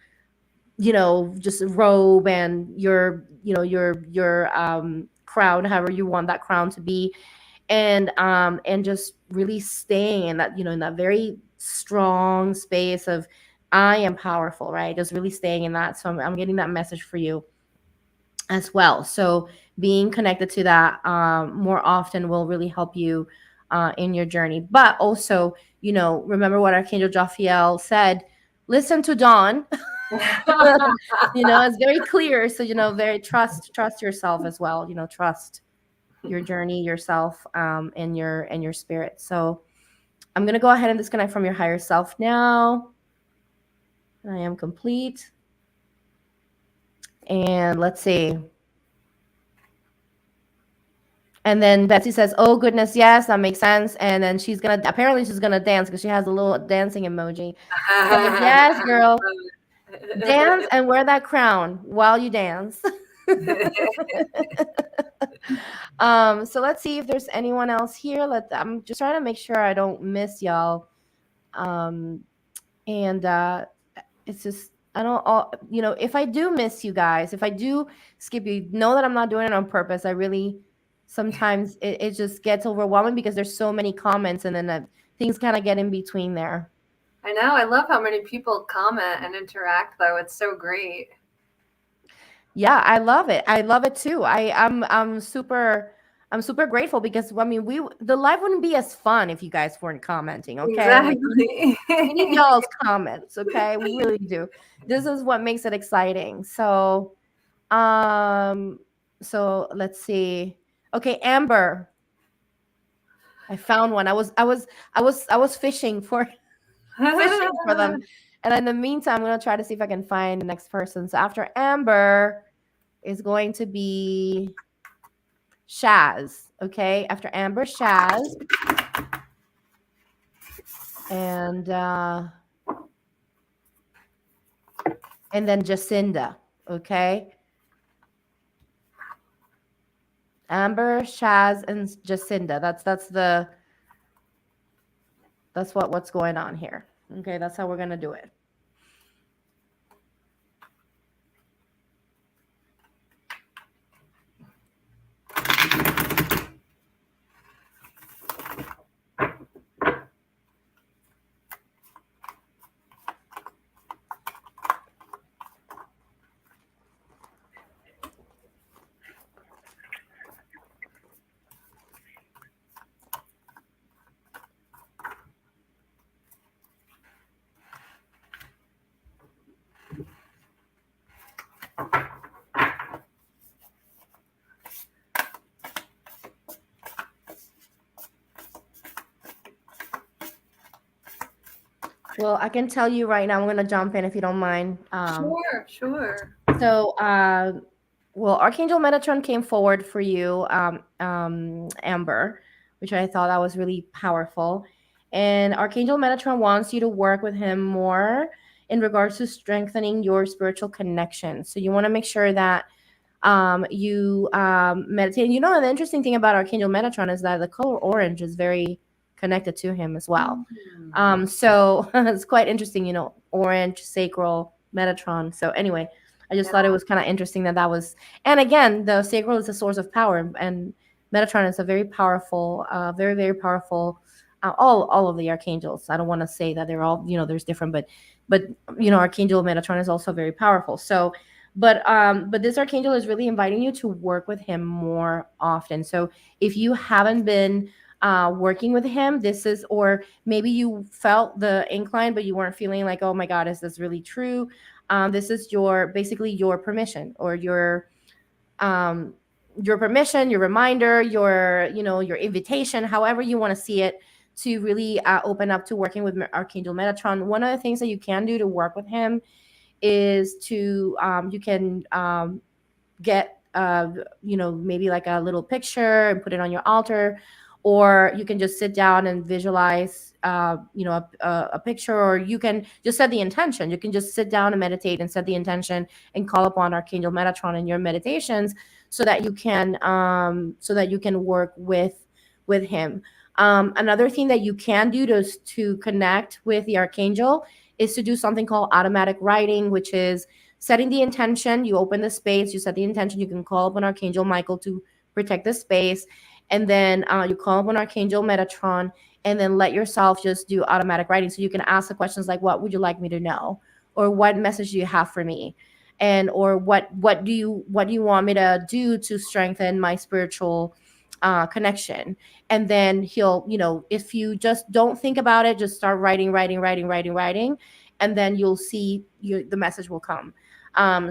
just robe, and your crown, however you want that crown to be, and just really staying in that, in that very strong space of I am powerful, right? Just really staying in that. So I'm getting that message for you as well. So being connected to that more often will really help you in your journey. But also, remember what Archangel Jophiel said: listen to Dawn. It's very clear. So very trust yourself as well. Trust your journey, yourself, and your spirit. So I'm gonna go ahead and disconnect from your higher self now. I am complete. And let's see. And then Betsy says, "Oh goodness, yes, that makes sense." And then she's gonna dance because she has a little dancing emoji. So yes, girl, dance and wear that crown while you dance. So let's see if there's anyone else here. I'm just trying to make sure I don't miss y'all. Um, and it's just I don't all if I do miss you guys, if I do skip you, know that I'm not doing it on purpose. I really sometimes it just gets overwhelming because there's so many comments, and then things kind of get in between there. I know. I love how many people comment and interact, though. It's so great. Yeah, I love it. I love it too. I'm super grateful because I mean the live wouldn't be as fun if you guys weren't commenting. Okay, like Exactly. we need y'all's comments. Okay, we really do. This is what makes it exciting. Um, so let's see. Okay, Amber, I found one. I was fishing for fishing for them, and in the meantime, I'm gonna try to see if I can find the next person. So after Amber is going to be Shaz. Okay, after Amber, Shaz, and then Jacinda. Okay, Amber, Shaz, and Jacinda. That's what's going on here. Okay, that's how we're gonna do it. Well, I can tell you right now. I'm gonna jump in if you don't mind. Sure. So, well, Archangel Metatron came forward for you, Amber, which I thought that was really powerful. And Archangel Metatron wants you to work with him more in regards to strengthening your spiritual connection. So you want to make sure that you meditate. And the interesting thing about Archangel Metatron is that the color orange is very connected to him as well. So it's quite interesting, orange, sacral, Metatron. So anyway, I just thought it was kind of interesting that was, and again, the sacral is a source of power, and Metatron is a very powerful, very, very powerful. All of the archangels. I don't want to say that they're all, there's different, but Archangel Metatron is also very powerful. So, but this archangel is really inviting you to work with him more often. So if you haven't been working with him, or maybe you felt the incline but you weren't feeling like, oh my god, is this really true? This is basically your permission, or um, your permission, your reminder, your invitation, however you want to see it, to really open up to working with Archangel Metatron. One of the things that you can do to work with him is to you can get maybe like a little picture and put it on your altar, or you can just sit down and visualize a picture, or you can just set the intention. You can just sit down and meditate and set the intention and call upon Archangel Metatron in your meditations, so that you can work with him. Another thing that you can do to connect with the archangel is to do something called automatic writing, which is setting the intention. You open the space, you set the intention, you can call upon Archangel Michael to protect the space, and then you call upon Archangel Metatron, and then let yourself just do automatic writing. So you can ask the questions like, what would you like me to know, or what message do you have for me, and or what do you want me to do to strengthen my spiritual connection. And then he'll, if you just don't think about it, just start writing, and then you'll see the message will come.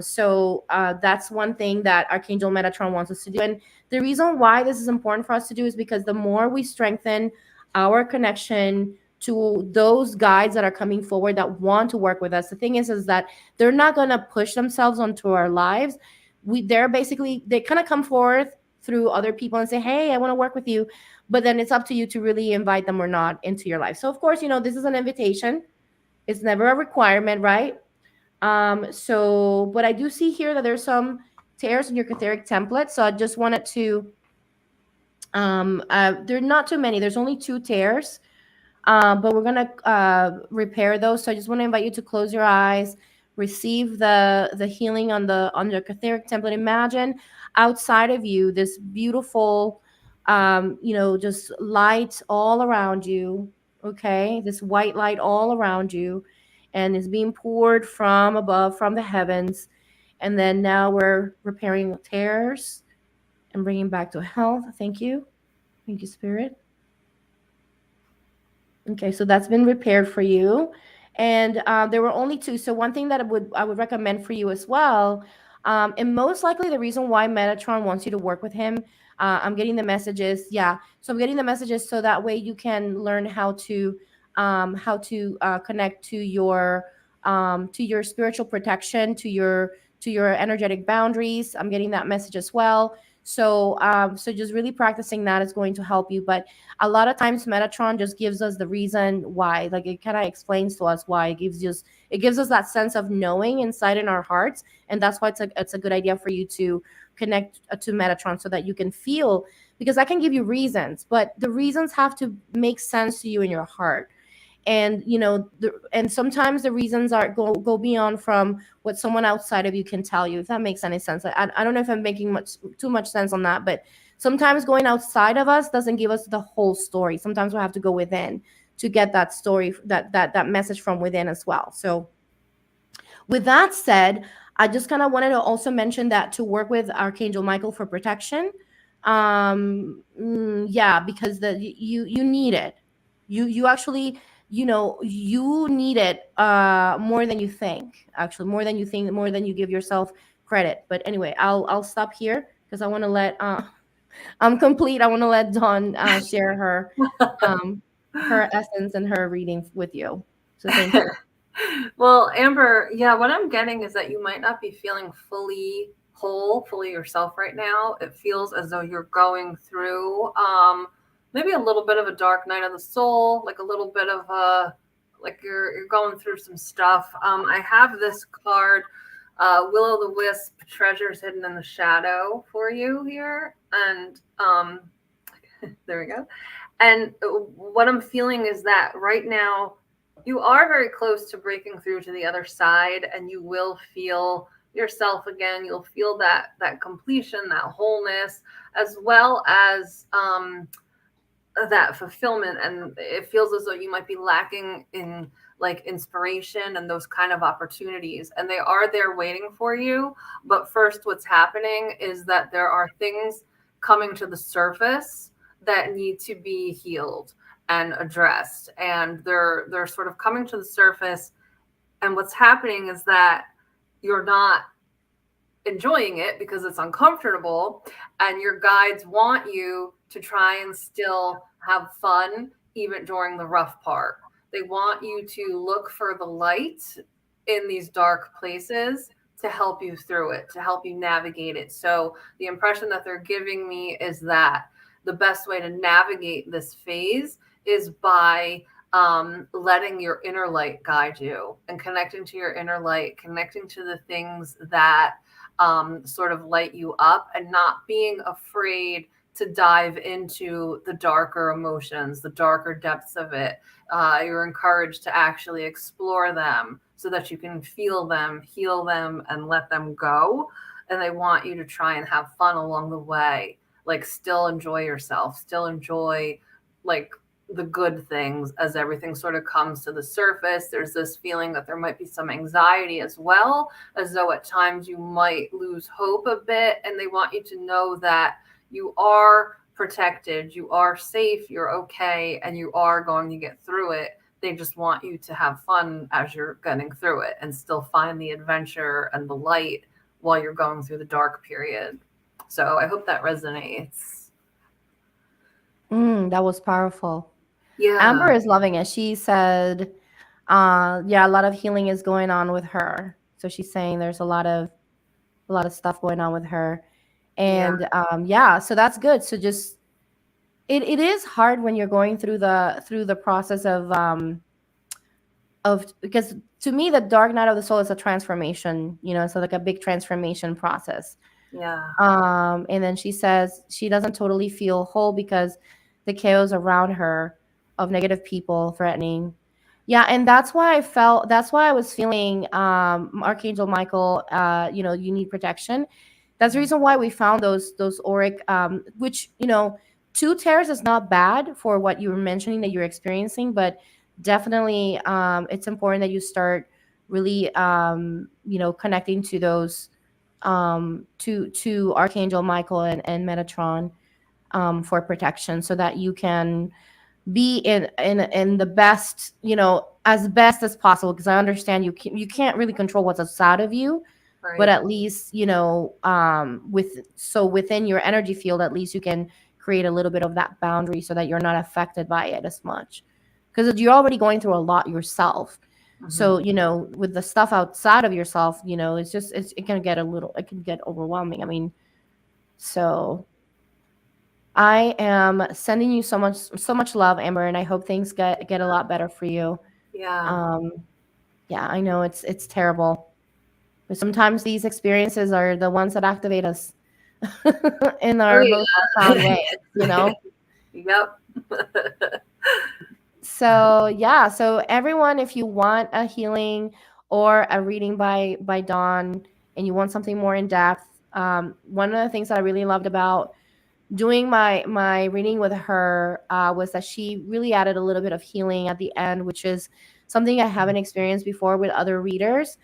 So that's one thing that Archangel Metatron wants us to do. And the reason why this is important for us to do is because the more we strengthen our connection to those guides that are coming forward that want to work with us, the thing is that they're not going to push themselves onto our lives. They kind of come forth through other people and say, hey, I want to work with you. But then it's up to you to really invite them or not into your life. So of course, this is an invitation. It's never a requirement, right? But I do see here that there's some tears in your Catheric template. So I just wanted to, there are not too many. There's only 2 tears, but we're going to repair those. So I just want to invite you to close your eyes, receive the healing on the Catheric template. Imagine outside of you this beautiful, just light all around you. Okay. This white light all around you, and is being poured from above, from the heavens. And then now we're repairing tears and bringing back to health. Thank you. Thank you, Spirit. Okay, so that's been repaired for you. And there were only 2. So one thing that I would recommend for you as well, and most likely the reason why Metatron wants you to work with him, I'm getting the messages. Yeah, so I'm getting the messages so that way you can learn how to connect to your spiritual protection, to your energetic boundaries. I'm getting that message as well. So just really practicing that is going to help you. But a lot of times Metatron just gives us the reason why. Like, it kind of explains to us why. It gives us that sense of knowing inside in our hearts. And that's why it's a good idea for you to connect to Metatron, so that you can feel, because I can give you reasons, but the reasons have to make sense to you in your heart. And and sometimes the reasons are go beyond from what someone outside of you can tell you, if that makes any sense. I don't know if I'm making too much sense on that, but sometimes going outside of us doesn't give us the whole story. Sometimes we have to go within to get that story, that message from within as well. So with that said, I just kind of wanted to also mention that to work with Archangel Michael for protection, yeah, because you need it. You actually, you need it more than you think. Actually, more than you think, more than you give yourself credit. But anyway, I'll stop here because I want to let I'm complete. I want to let Dawn share her essence and her reading with you. So thank you. Well, Amber, yeah, what I'm getting is that you might not be feeling fully whole, fully yourself right now. It feels as though you're going through maybe a little bit of a dark night of the soul, like a little bit of like you're going through some stuff. I have this card, Will-o'-the-Wisp, Treasures Hidden in the Shadow, for you here. And there we go. And what I'm feeling is that right now you are very close to breaking through to the other side, and you will feel yourself again. You'll feel that completion, that wholeness, as well as that fulfillment. And it feels as though you might be lacking in like inspiration and those kind of opportunities, and they are there waiting for you. But first, what's happening is that there are things coming to the surface that need to be healed and addressed, and they're sort of coming to the surface. And what's happening is that you're not enjoying it because it's uncomfortable, and your guides want you to try and still have fun even during the rough part. They want you to look for the light in these dark places to help you through it, to help you navigate it. So the impression that they're giving me is that the best way to navigate this phase is by letting your inner light guide you and connecting to your inner light, connecting to the things that sort of light you up, and not being afraid to dive into the darker emotions, the darker depths of it. You're encouraged to actually explore them so that you can feel them, heal them, and let them go. And they want you to try and have fun along the way, like still enjoy yourself, still enjoy like the good things as everything sort of comes to the surface. There's this feeling that there might be some anxiety as well, as though at times you might lose hope a bit. And they want you to know that you are protected, you are safe, you're okay, and you are going to get through it. They just want you to have fun as you're getting through it and still find the adventure and the light while you're going through the dark period. So I hope that resonates. That was powerful. Yeah. Amber is loving it. She said, yeah, a lot of healing is going on with her. So she's saying there's a lot of stuff going on with her. And yeah, so that's good. So just it is hard when you're going through the process of, because to me the dark night of the soul is a transformation, so like a big transformation process. Yeah. And then she says she doesn't totally feel whole because the chaos around her of negative people threatening. Yeah, and that's why I was feeling Archangel Michael, you need protection. That's the reason why we found those auric, which, 2 tears is not bad for what you were mentioning that you're experiencing, but definitely it's important that you start really connecting to those to Archangel Michael and Metatron for protection, so that you can be in the best, as best as possible. Because I understand you can't really control what's outside of you, Right. but at least within your energy field, at least you can create a little bit of that boundary so that you're not affected by it as much, because you're already going through a lot yourself. So with the stuff outside of yourself, it can get overwhelming. I mean, so I am sending you so much love, Amber, and I hope things get a lot better for you. Yeah. Yeah, I know it's terrible, but sometimes these experiences are the ones that activate us in our most profound way, Yep. So yeah, so everyone, if you want a healing or a reading by Dawn, and you want something more in depth, one of the things that I really loved about doing my reading with her was that she really added a little bit of healing at the end, which is something I haven't experienced before with other readers.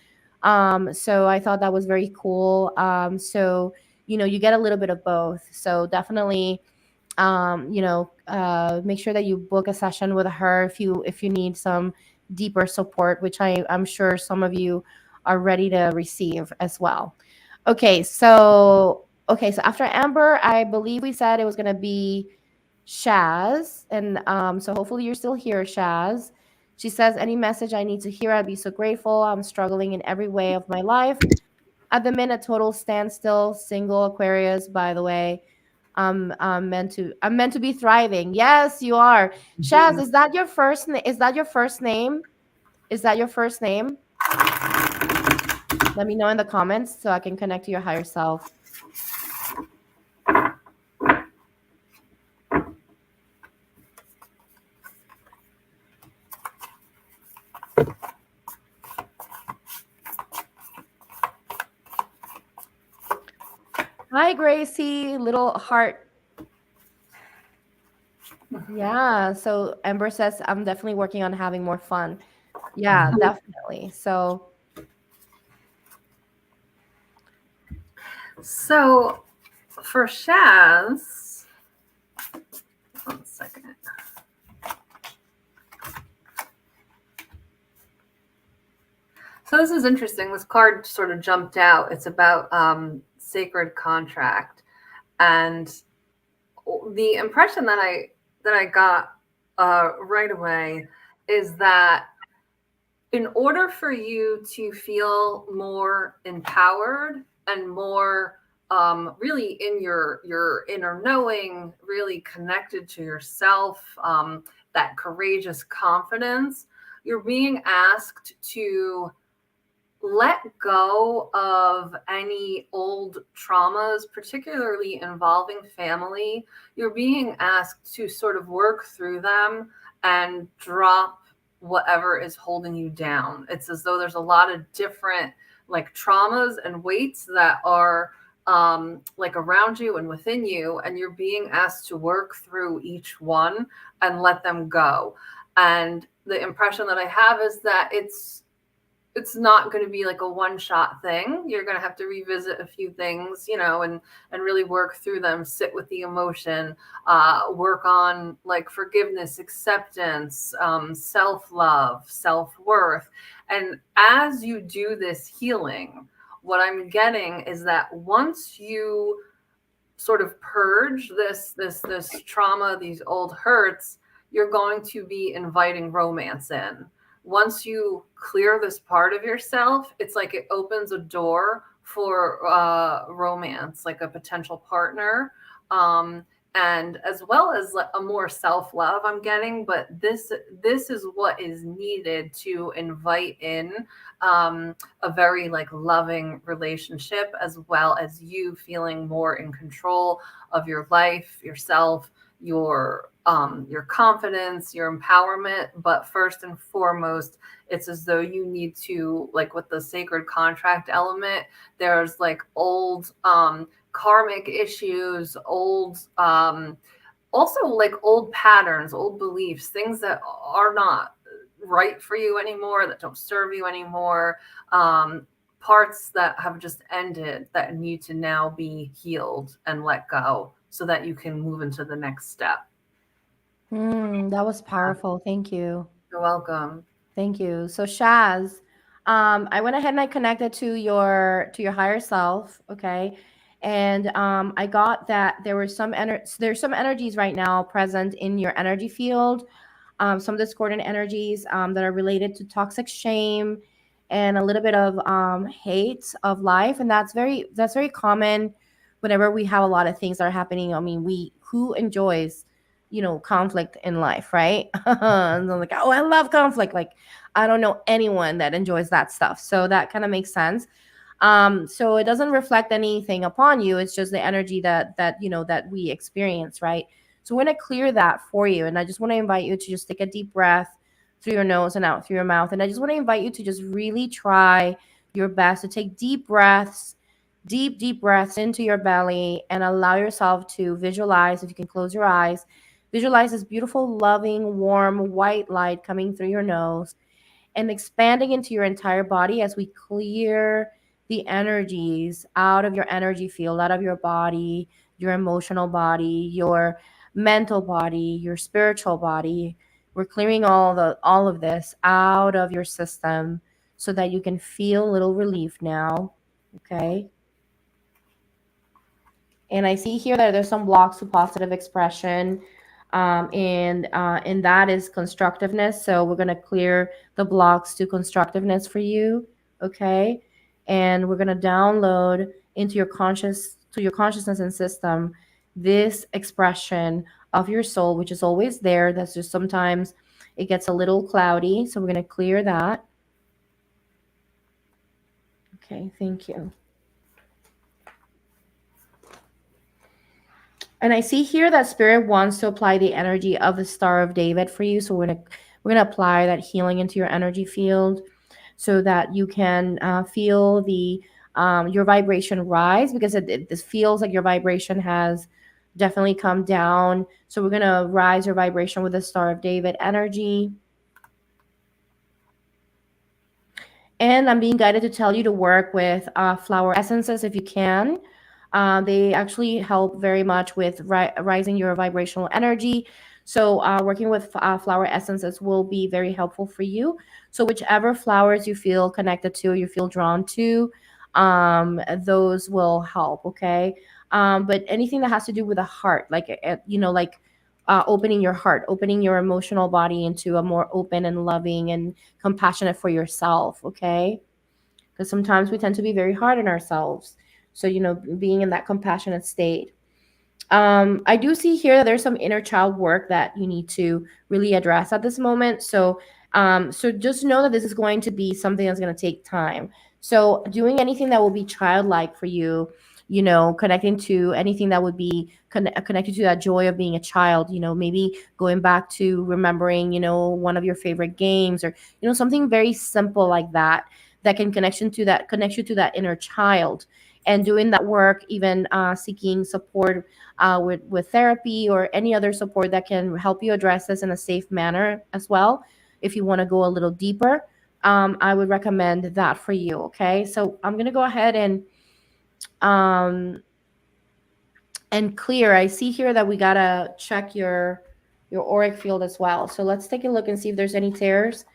So I thought that was very cool. So you get a little bit of both. So definitely make sure that you book a session with her if you need some deeper support, which I'm sure some of you are ready to receive as well. So after Amber, I believe we said it was going to be Shaz, and so hopefully you're still here, Shaz. She says, any message I need to hear, I'd be so grateful. I'm struggling in every way of my life at the minute. Total standstill, single, Aquarius, by the way. I'm meant to be thriving. Yes, you are. Shaz, is that your first name? Is that your first name? Is that your first name? Let me know in the comments so I can connect to your higher self. Hi, Gracie, little heart. Yeah, so Ember says, I'm definitely working on having more fun. Yeah, definitely. So For Shaz, 1 second. So this is interesting. This card sort of jumped out. It's about sacred contract, and the impression that I got right away is that in order for you to feel more empowered and more really in your inner knowing, really connected to yourself, that courageous confidence, you're being asked to let go of any old traumas, particularly involving family. You're being asked to sort of work through them and drop whatever is holding you down. It's as though there's a lot of different like traumas and weights that are like around you and within you, and you're being asked to work through each one and let them go. And the impression that I have is that it's not going to be like a one shot thing. You're going to have to revisit a few things, and really work through them, sit with the emotion, work on like forgiveness, acceptance, self-love, self-worth. And as you do this healing, what I'm getting is that once you sort of purge this trauma, these old hurts, you're going to be inviting romance in. Once you clear this part of yourself, it's like it opens a door for romance, like a potential partner, and as well as like a more self-love I'm getting. But this is what is needed to invite in a very like loving relationship, as well as you feeling more in control of your life, yourself, your confidence, your empowerment. But first and foremost, it's as though you need to, like with the sacred contract element, there's like old karmic issues, old also like old patterns, old beliefs, things that are not right for you anymore, that don't serve you anymore, parts that have just ended that need to now be healed and let go so that you can move into the next step. That was powerful. Thank you. You're welcome. Thank you. So Shaz, I went ahead and I connected to your higher self, okay? And I got that there's some energies right now present in your energy field, some discordant energies that are related to toxic shame and a little bit of hate of life, and that's very common whenever we have a lot of things that are happening. I mean, we who enjoys conflict in life, right? And I'm like, oh, I love conflict. Like, I don't know anyone that enjoys that stuff, so that kind of makes sense. So it doesn't reflect anything upon you. It's just the energy that we experience, right? So we're going to clear that for you. And I just want to invite you to just take a deep breath through your nose and out through your mouth. And I just want to invite you to just really try your best to take deep breaths into your belly and allow yourself to visualize, if you can close your eyes, visualize this beautiful, loving, warm, white light coming through your nose and expanding into your entire body as we clear the energies out of your energy field, out of your body, your emotional body, your mental body, your spiritual body. We're clearing all of this out of your system so that you can feel a little relief now. Okay. And I see here that there's some blocks to positive expression, and that is constructiveness. So we're gonna clear the blocks to constructiveness for you, okay? And we're gonna download into your consciousness and system this expression of your soul, which is always there. That's just sometimes it gets a little cloudy, so we're gonna clear that. Okay, thank you. And I see here that Spirit wants to apply the energy of the Star of David for you. So we're gonna apply that healing into your energy field, so that you can feel the your vibration rise, because this feels like your vibration has definitely come down. So we're gonna rise your vibration with the Star of David energy. And I'm being guided to tell you to work with flower essences if you can. They actually help very much with rising your vibrational energy. So, working with flower essences will be very helpful for you. So, whichever flowers you feel connected to, you feel drawn to, those will help. Okay. But anything that has to do with the heart, like, like opening your heart, opening your emotional body into a more open and loving and compassionate for yourself. Okay, because sometimes we tend to be very hard on ourselves. So, being in that compassionate state. I do see here that there's some inner child work that you need to really address at this moment. So just know that this is going to be something that's going to take time. So, doing anything that will be childlike for you, connecting to anything that would be connected to that joy of being a child, maybe going back to remembering, one of your favorite games, or, something very simple like that, that can connect you to that inner child. And doing that work, even seeking support with therapy or any other support that can help you address this in a safe manner as well. If you want to go a little deeper, I would recommend that for you. Okay, so I'm gonna go ahead um, and clear. I see here that we gotta check your auric field as well. So let's take a look and see if there's any tears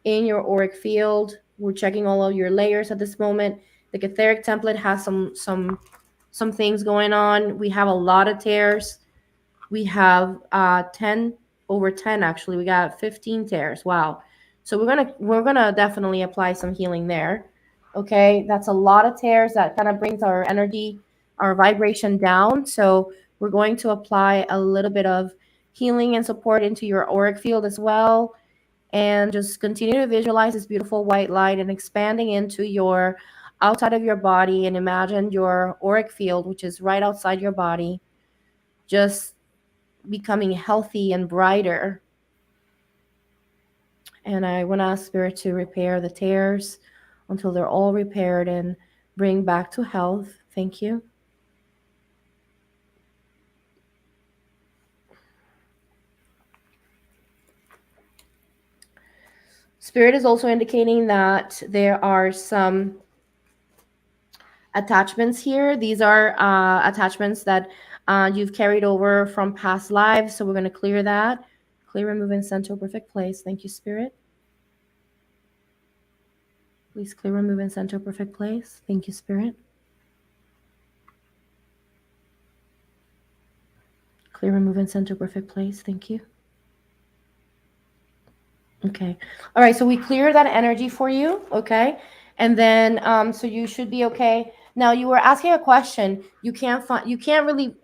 in your auric field. We're checking all of your layers at this moment. The etheric template has some things going on. We have a lot of tears. We have 10 over 10 actually. We got 15 tears. Wow. So we're gonna definitely apply some healing there. Okay, that's a lot of tears. That kind of brings our energy, our vibration down. So we're going to apply a little bit of healing and support into your auric field as well. And just continue to visualize this beautiful white light and expanding into your outside of your body, and imagine your auric field, which is right outside your body, just becoming healthy and brighter. And I want to ask Spirit to repair the tears until they're all repaired and bring back to health. Thank you. Spirit is also indicating that there are some attachments here. These are attachments that you've carried over from past lives. So we're going to clear that. Clear, remove, and send to a perfect place. Thank you, Spirit. Please clear, remove, and send to a perfect place. Thank you, Spirit. Clear, remove, and send to a perfect place. Thank you. Okay. All right. So we clear that energy for you. Okay. And then, so you should be okay. Now you were asking a question. You can't really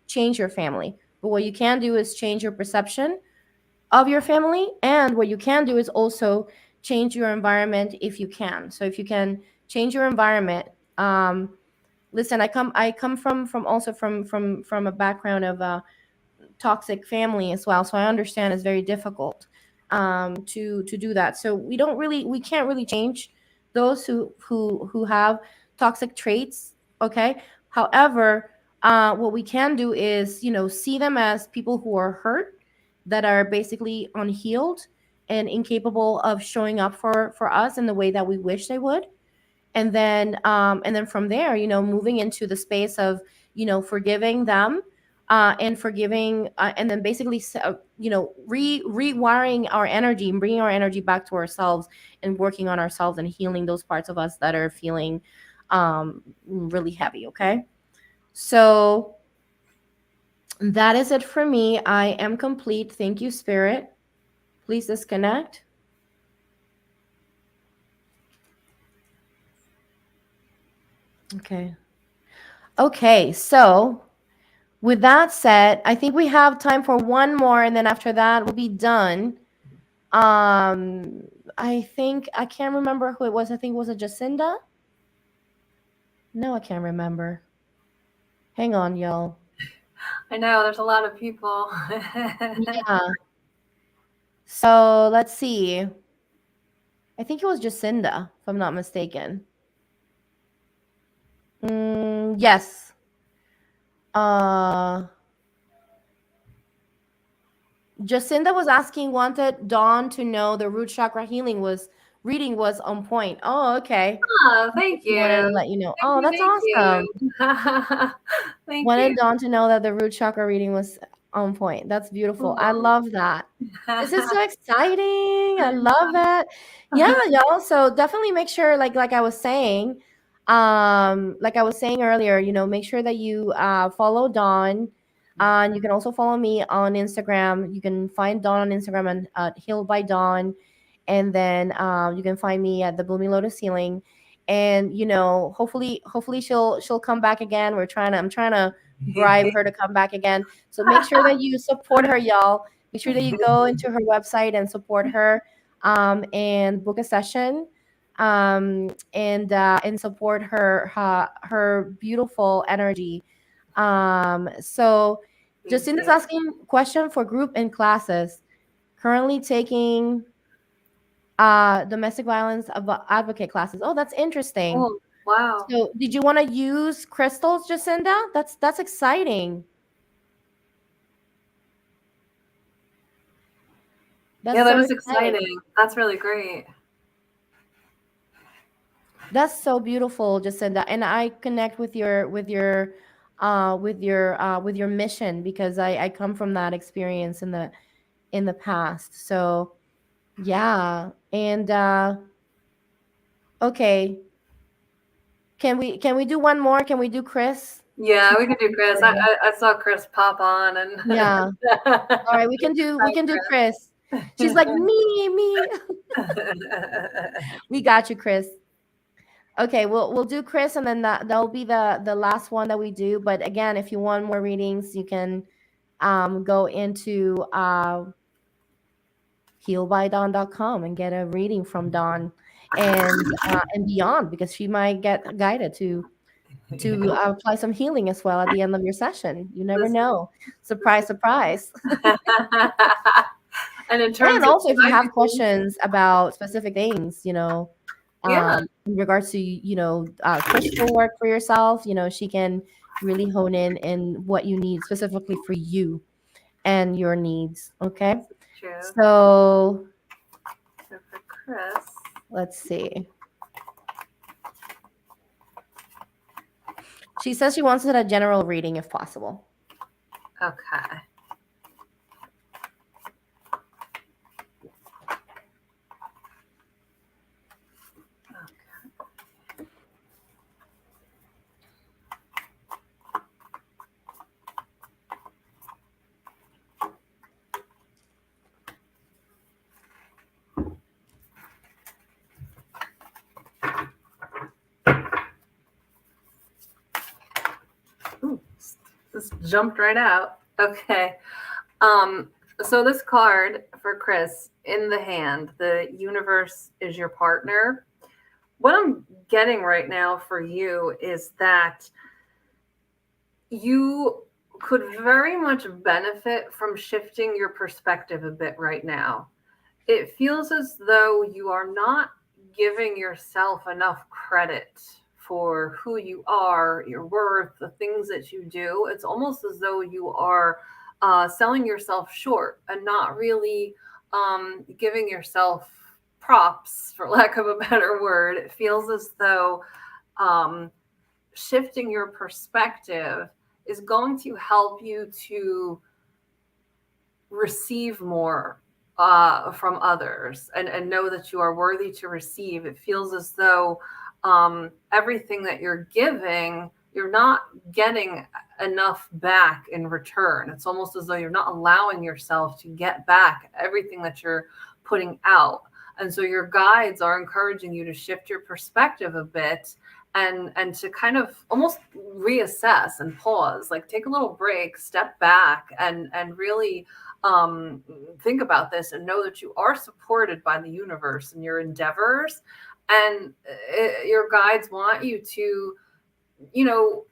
change your family, but what you can do is change your perception of your family. And what you can do is also change your environment if you can. So if you can change your environment, listen, I come from a background of toxic family as well, so I understand it's very difficult to do that. So we can't really change those who have toxic traits. Okay. However, what we can do is, see them as people who are hurt, that are basically unhealed and incapable of showing up for us in the way that we wish they would. And then from there, moving into the space of, forgiving them, and forgiving, and then basically, rewiring our energy and bringing our energy back to ourselves, and working on ourselves and healing those parts of us that are feeling really heavy. Okay, so that is it for me. I am complete. Thank you, Spirit. Please disconnect. Okay. Okay, so with that said, I think we have time for one more, and then after that, we'll be done. I think I can't remember who it was. I think was it Jacinda? No, I can't remember. Hang on, y'all. I know there's a lot of people. Yeah. So let's see. I think it was Jacinda, if I'm not mistaken. Yes. Uh, Jacinda was wanted Dawn to know the root chakra healing was reading was on point. Oh, okay. Oh, thank Just wanted to you. let you know. Thank Oh, you. that's Thank awesome. you. Thank you. Wanted Dawn to know that the root chakra reading was on point. That's beautiful. I Mhm. love that. This is so exciting. I love it. Yeah, y'all. So definitely make sure, like I was saying, like I was saying earlier, make sure that you follow Dawn. And you can also follow me on Instagram. You can find Dawn on Instagram and Heal by Dawn. And then you can find me at the Blooming Lotus Healing. And hopefully she'll come back again. I'm trying to bribe her to come back again. So make sure that you support her, y'all. Make sure that you go into her website and support her, and book a session, and support her beautiful energy. So Thank Justin is you. asking question for group and classes. Currently taking domestic violence advocate classes. Oh, that's interesting. Oh, wow. So did you want to use crystals, Jacinda? That's exciting. Yeah, That's that so is exciting. exciting. That's really great. That's so beautiful, Jacinda. And I connect with your mission, because I come from that experience in the past. So yeah. And okay. Can we do one more? Can we do Chris? Yeah, She's we could do asking Chris. for I, you. I, I saw Chris pop on and Yeah. All right, we can do Chris. She's like, me. We got you, Chris. Okay, we'll do Chris, and then that'll be the last one that we do. But again, if you want more readings, you can go into healbydawn.com and get a reading from Dawn, and beyond, because she might get guided to apply some healing as well at the end of your session. You never this, know. Surprise, surprise. and in terms And of also, if you have guidance, questions about specific things, yeah, in regards to, crystal work for yourself, she can really hone in what you need specifically for you and your needs. Okay. this is true. So So for Chris, let's see. She says she wants it a general reading if possible. okay. Ooh, this jumped right out. Okay. Um, so this card for Chris in the hand, the universe is your partner. What I'm getting right now for you is that you could very much benefit from shifting your perspective a bit right now. It feels as though you are not giving yourself enough credit for who you are, your worth, the things that you do. It's almost as though you are selling yourself short and not really giving yourself props, for lack of a better word. It feels as though um, shifting your perspective is going to help you to receive more from others, and know that you are worthy to receive. It feels as though everything that you're giving, you're not getting enough back in return. It's almost as though you're not allowing yourself to get back everything that you're putting out. And so your guides are encouraging you to shift your perspective a bit, and to kind of almost reassess and pause, like take a little break, step back, and really um, think about this and know that you are supported by the universe in your endeavors. And your guides want you to, you know,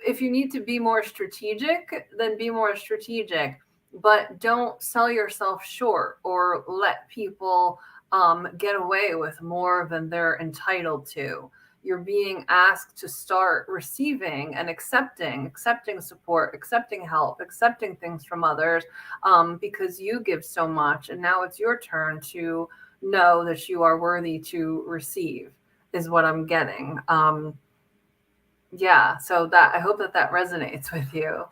if you need to be more strategic, then be more strategic, but don't sell yourself short or let people get away with more than they're entitled to. You're being asked to start receiving and accepting support, accepting help, accepting things from others, because you give so much, and now it's your turn to know that you are worthy to receive, is what I'm getting. Yeah, so that I hope that that resonates with you.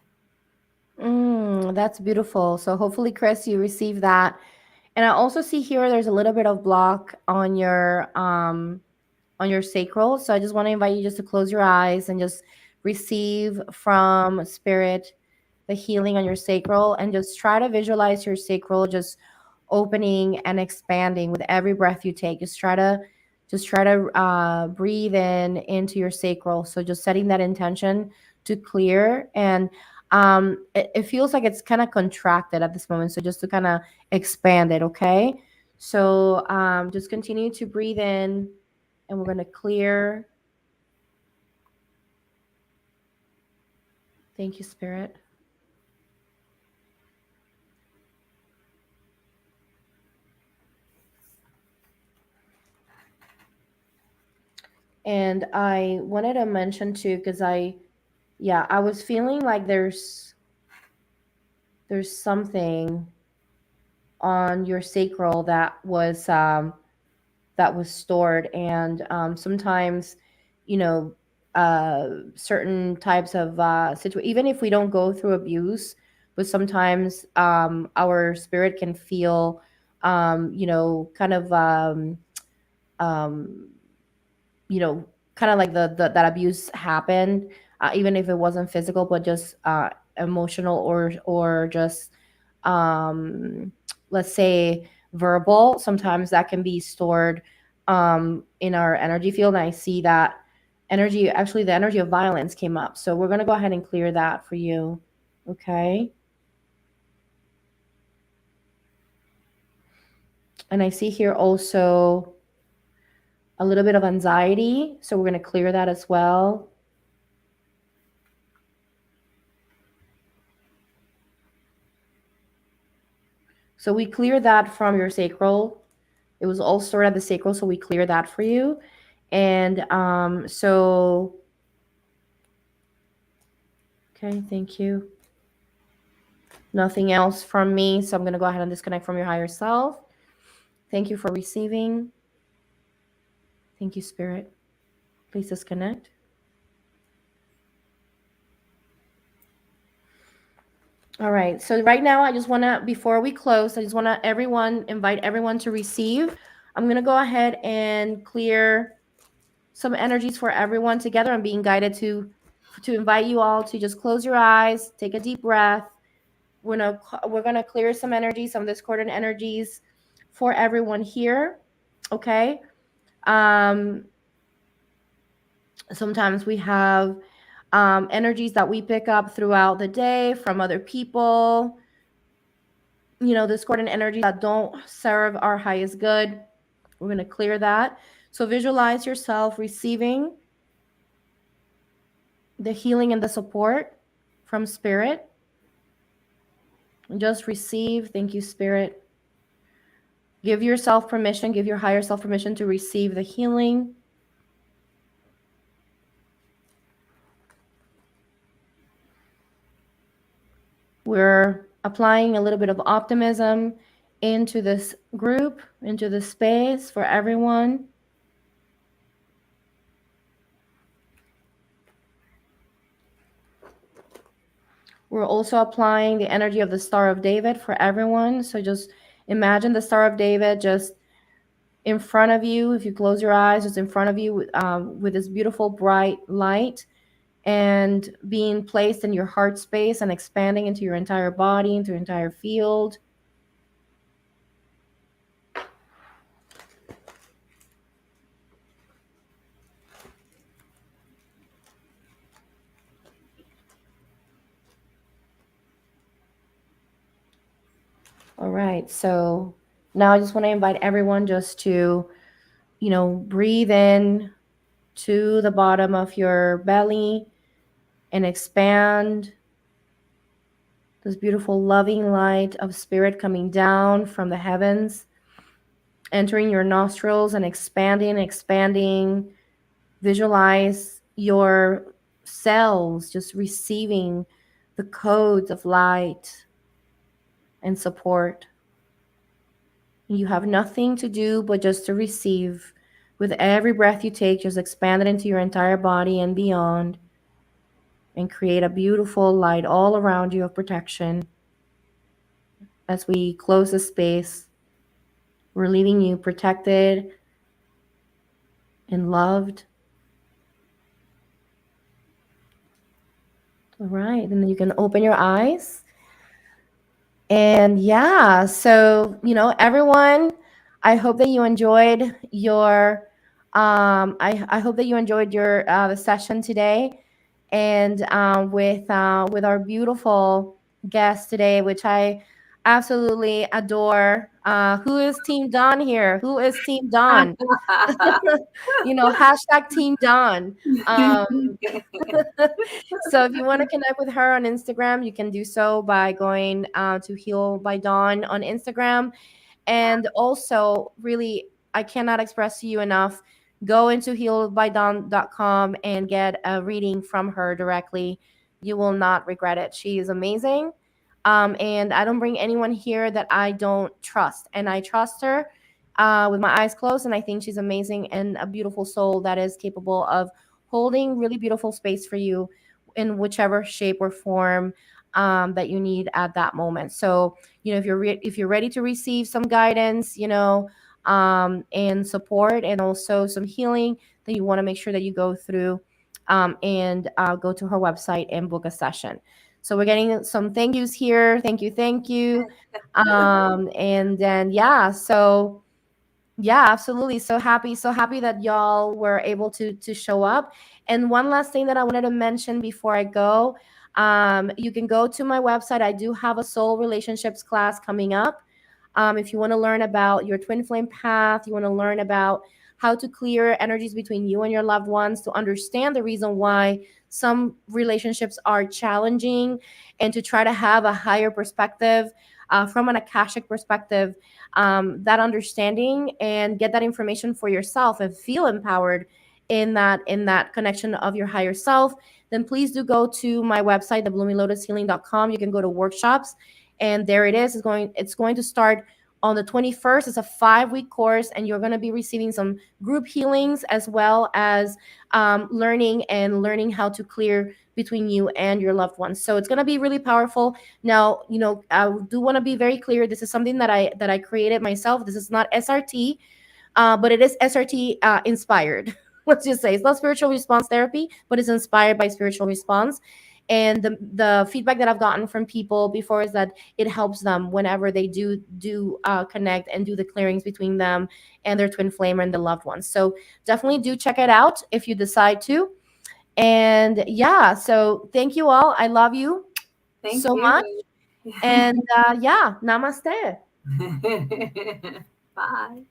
That's beautiful. So hopefully, Chris, you receive that. And I also see here there's a little bit of block on your sacral. So I just want to invite you just to close your eyes and just receive from spirit the healing on your sacral, and just try to visualize your sacral just opening and expanding with every breath you take. Just try to breathe in into your sacral. So just setting that intention to clear, and it feels like it's kind of contracted at this moment. So just to kind of expand it, okay? So just continue to breathe in, and we're going to clear. Thank you, Spirit. And I wanted to mention too, because I was feeling like there's something on your sacral that was stored, and sometimes, you know, certain types of even if we don't go through abuse, but sometimes our spirit can feel, kind of um, kind of like that abuse happened, even if it wasn't physical, but just emotional, or just um, let's say verbal. Sometimes that can be stored in our energy field. And I see that energy, actually, the energy of violence came up. So we're going to go ahead and clear that for you. Okay. And I see here also a little bit of anxiety. So we're going to clear that as well. So we clear that from your sacral. It was all stored at the sacral, so we clear that for you. And okay, thank you. Nothing else from me, so I'm going to go ahead and disconnect from your higher self. Thank you for receiving. Thank you, Spirit. Please disconnect. All right. So right now, I just want to, before we close, I just want to invite everyone to receive. I'm going to go ahead and clear some energies for everyone together. I'm being guided to invite you all to just close your eyes, take a deep breath. We're gonna clear some energies, some discordant energies for everyone here. Okay. Um, Sometimes we have energies that we pick up throughout the day from other people. Discordant energies that don't serve our highest good. We're gonna clear that. So visualize yourself receiving the healing and the support from Spirit. Just receive. Thank you, Spirit. Give yourself permission, give your higher self permission to receive the healing. We're applying a little bit of optimism into this group, into this space for everyone. We're also applying the energy of the Star of David for everyone. So just imagine the Star of David just in front of you. If you close your eyes, just in front of you with this beautiful bright light, and being placed in your heart space and expanding into your entire body, into your entire field. All right. So now I just want to invite everyone just to, breathe in to the bottom of your belly and expand this beautiful loving light of spirit coming down from the heavens, entering your nostrils and expanding. Visualize your cells just receiving the codes of light and support. You have nothing to do but just to receive. With every breath you take, just expand it into your entire body and beyond, and create a beautiful light all around you of protection. As we close the space, we're leaving you protected and loved. All right, and then you can open your eyes. And yeah, so, everyone, I hope that you enjoyed your I hope that you enjoyed your the session today, and with our beautiful guest today, which I absolutely adore. Who is Team Dawn here? Who is Team Dawn? Hashtag Team Dawn. Um, so if you want to connect with her on Instagram, you can do so by going to Heal by Dawn on Instagram. And also, really, I cannot express to you enough. Go into healbydawn.com and get a reading from her directly. You will not regret it. She is amazing. And I don't bring anyone here that I don't trust. And I trust her with my eyes closed. And I think she's amazing and a beautiful soul that is capable of holding really beautiful space for you in whichever shape or form that you need at that moment. So, if you're ready to receive some guidance, and support, and also some healing, then you want to make sure that you go through and go to her website and book a session. So we're getting some thank yous here. Thank you, thank you. And then yeah, so yeah, absolutely. So happy that y'all were able to show up. And one last thing that I wanted to mention before I go, you can go to my website. I do have a soul relationships class coming up. If you want to learn about your twin flame path, you want to learn about how to clear energies between you and your loved ones, to understand the reason why some relationships are challenging, and to try to have a higher perspective from an Akashic perspective, that understanding, and get that information for yourself and feel empowered in that connection of your higher self, then please do go to my website, thebloominglotushealing.com. You can go to workshops, and there it is. It's going to start on the 21st. It's a 5-week course, and you're going to be receiving some group healings, as well as learning how to clear between you and your loved ones. So it's going to be really powerful. Now, I do want to be very clear. This is something that I created myself. This is not SRT, but it is SRT inspired. Let's just say it's not spiritual response therapy, but it's inspired by spiritual response. And the feedback that I've gotten from people before is that it helps them whenever they do connect and do the clearings between them and their twin flame and the loved ones. So definitely do check it out if you decide to. And yeah, so thank you all. I love you Thank so much. you. And yeah, namaste. Bye.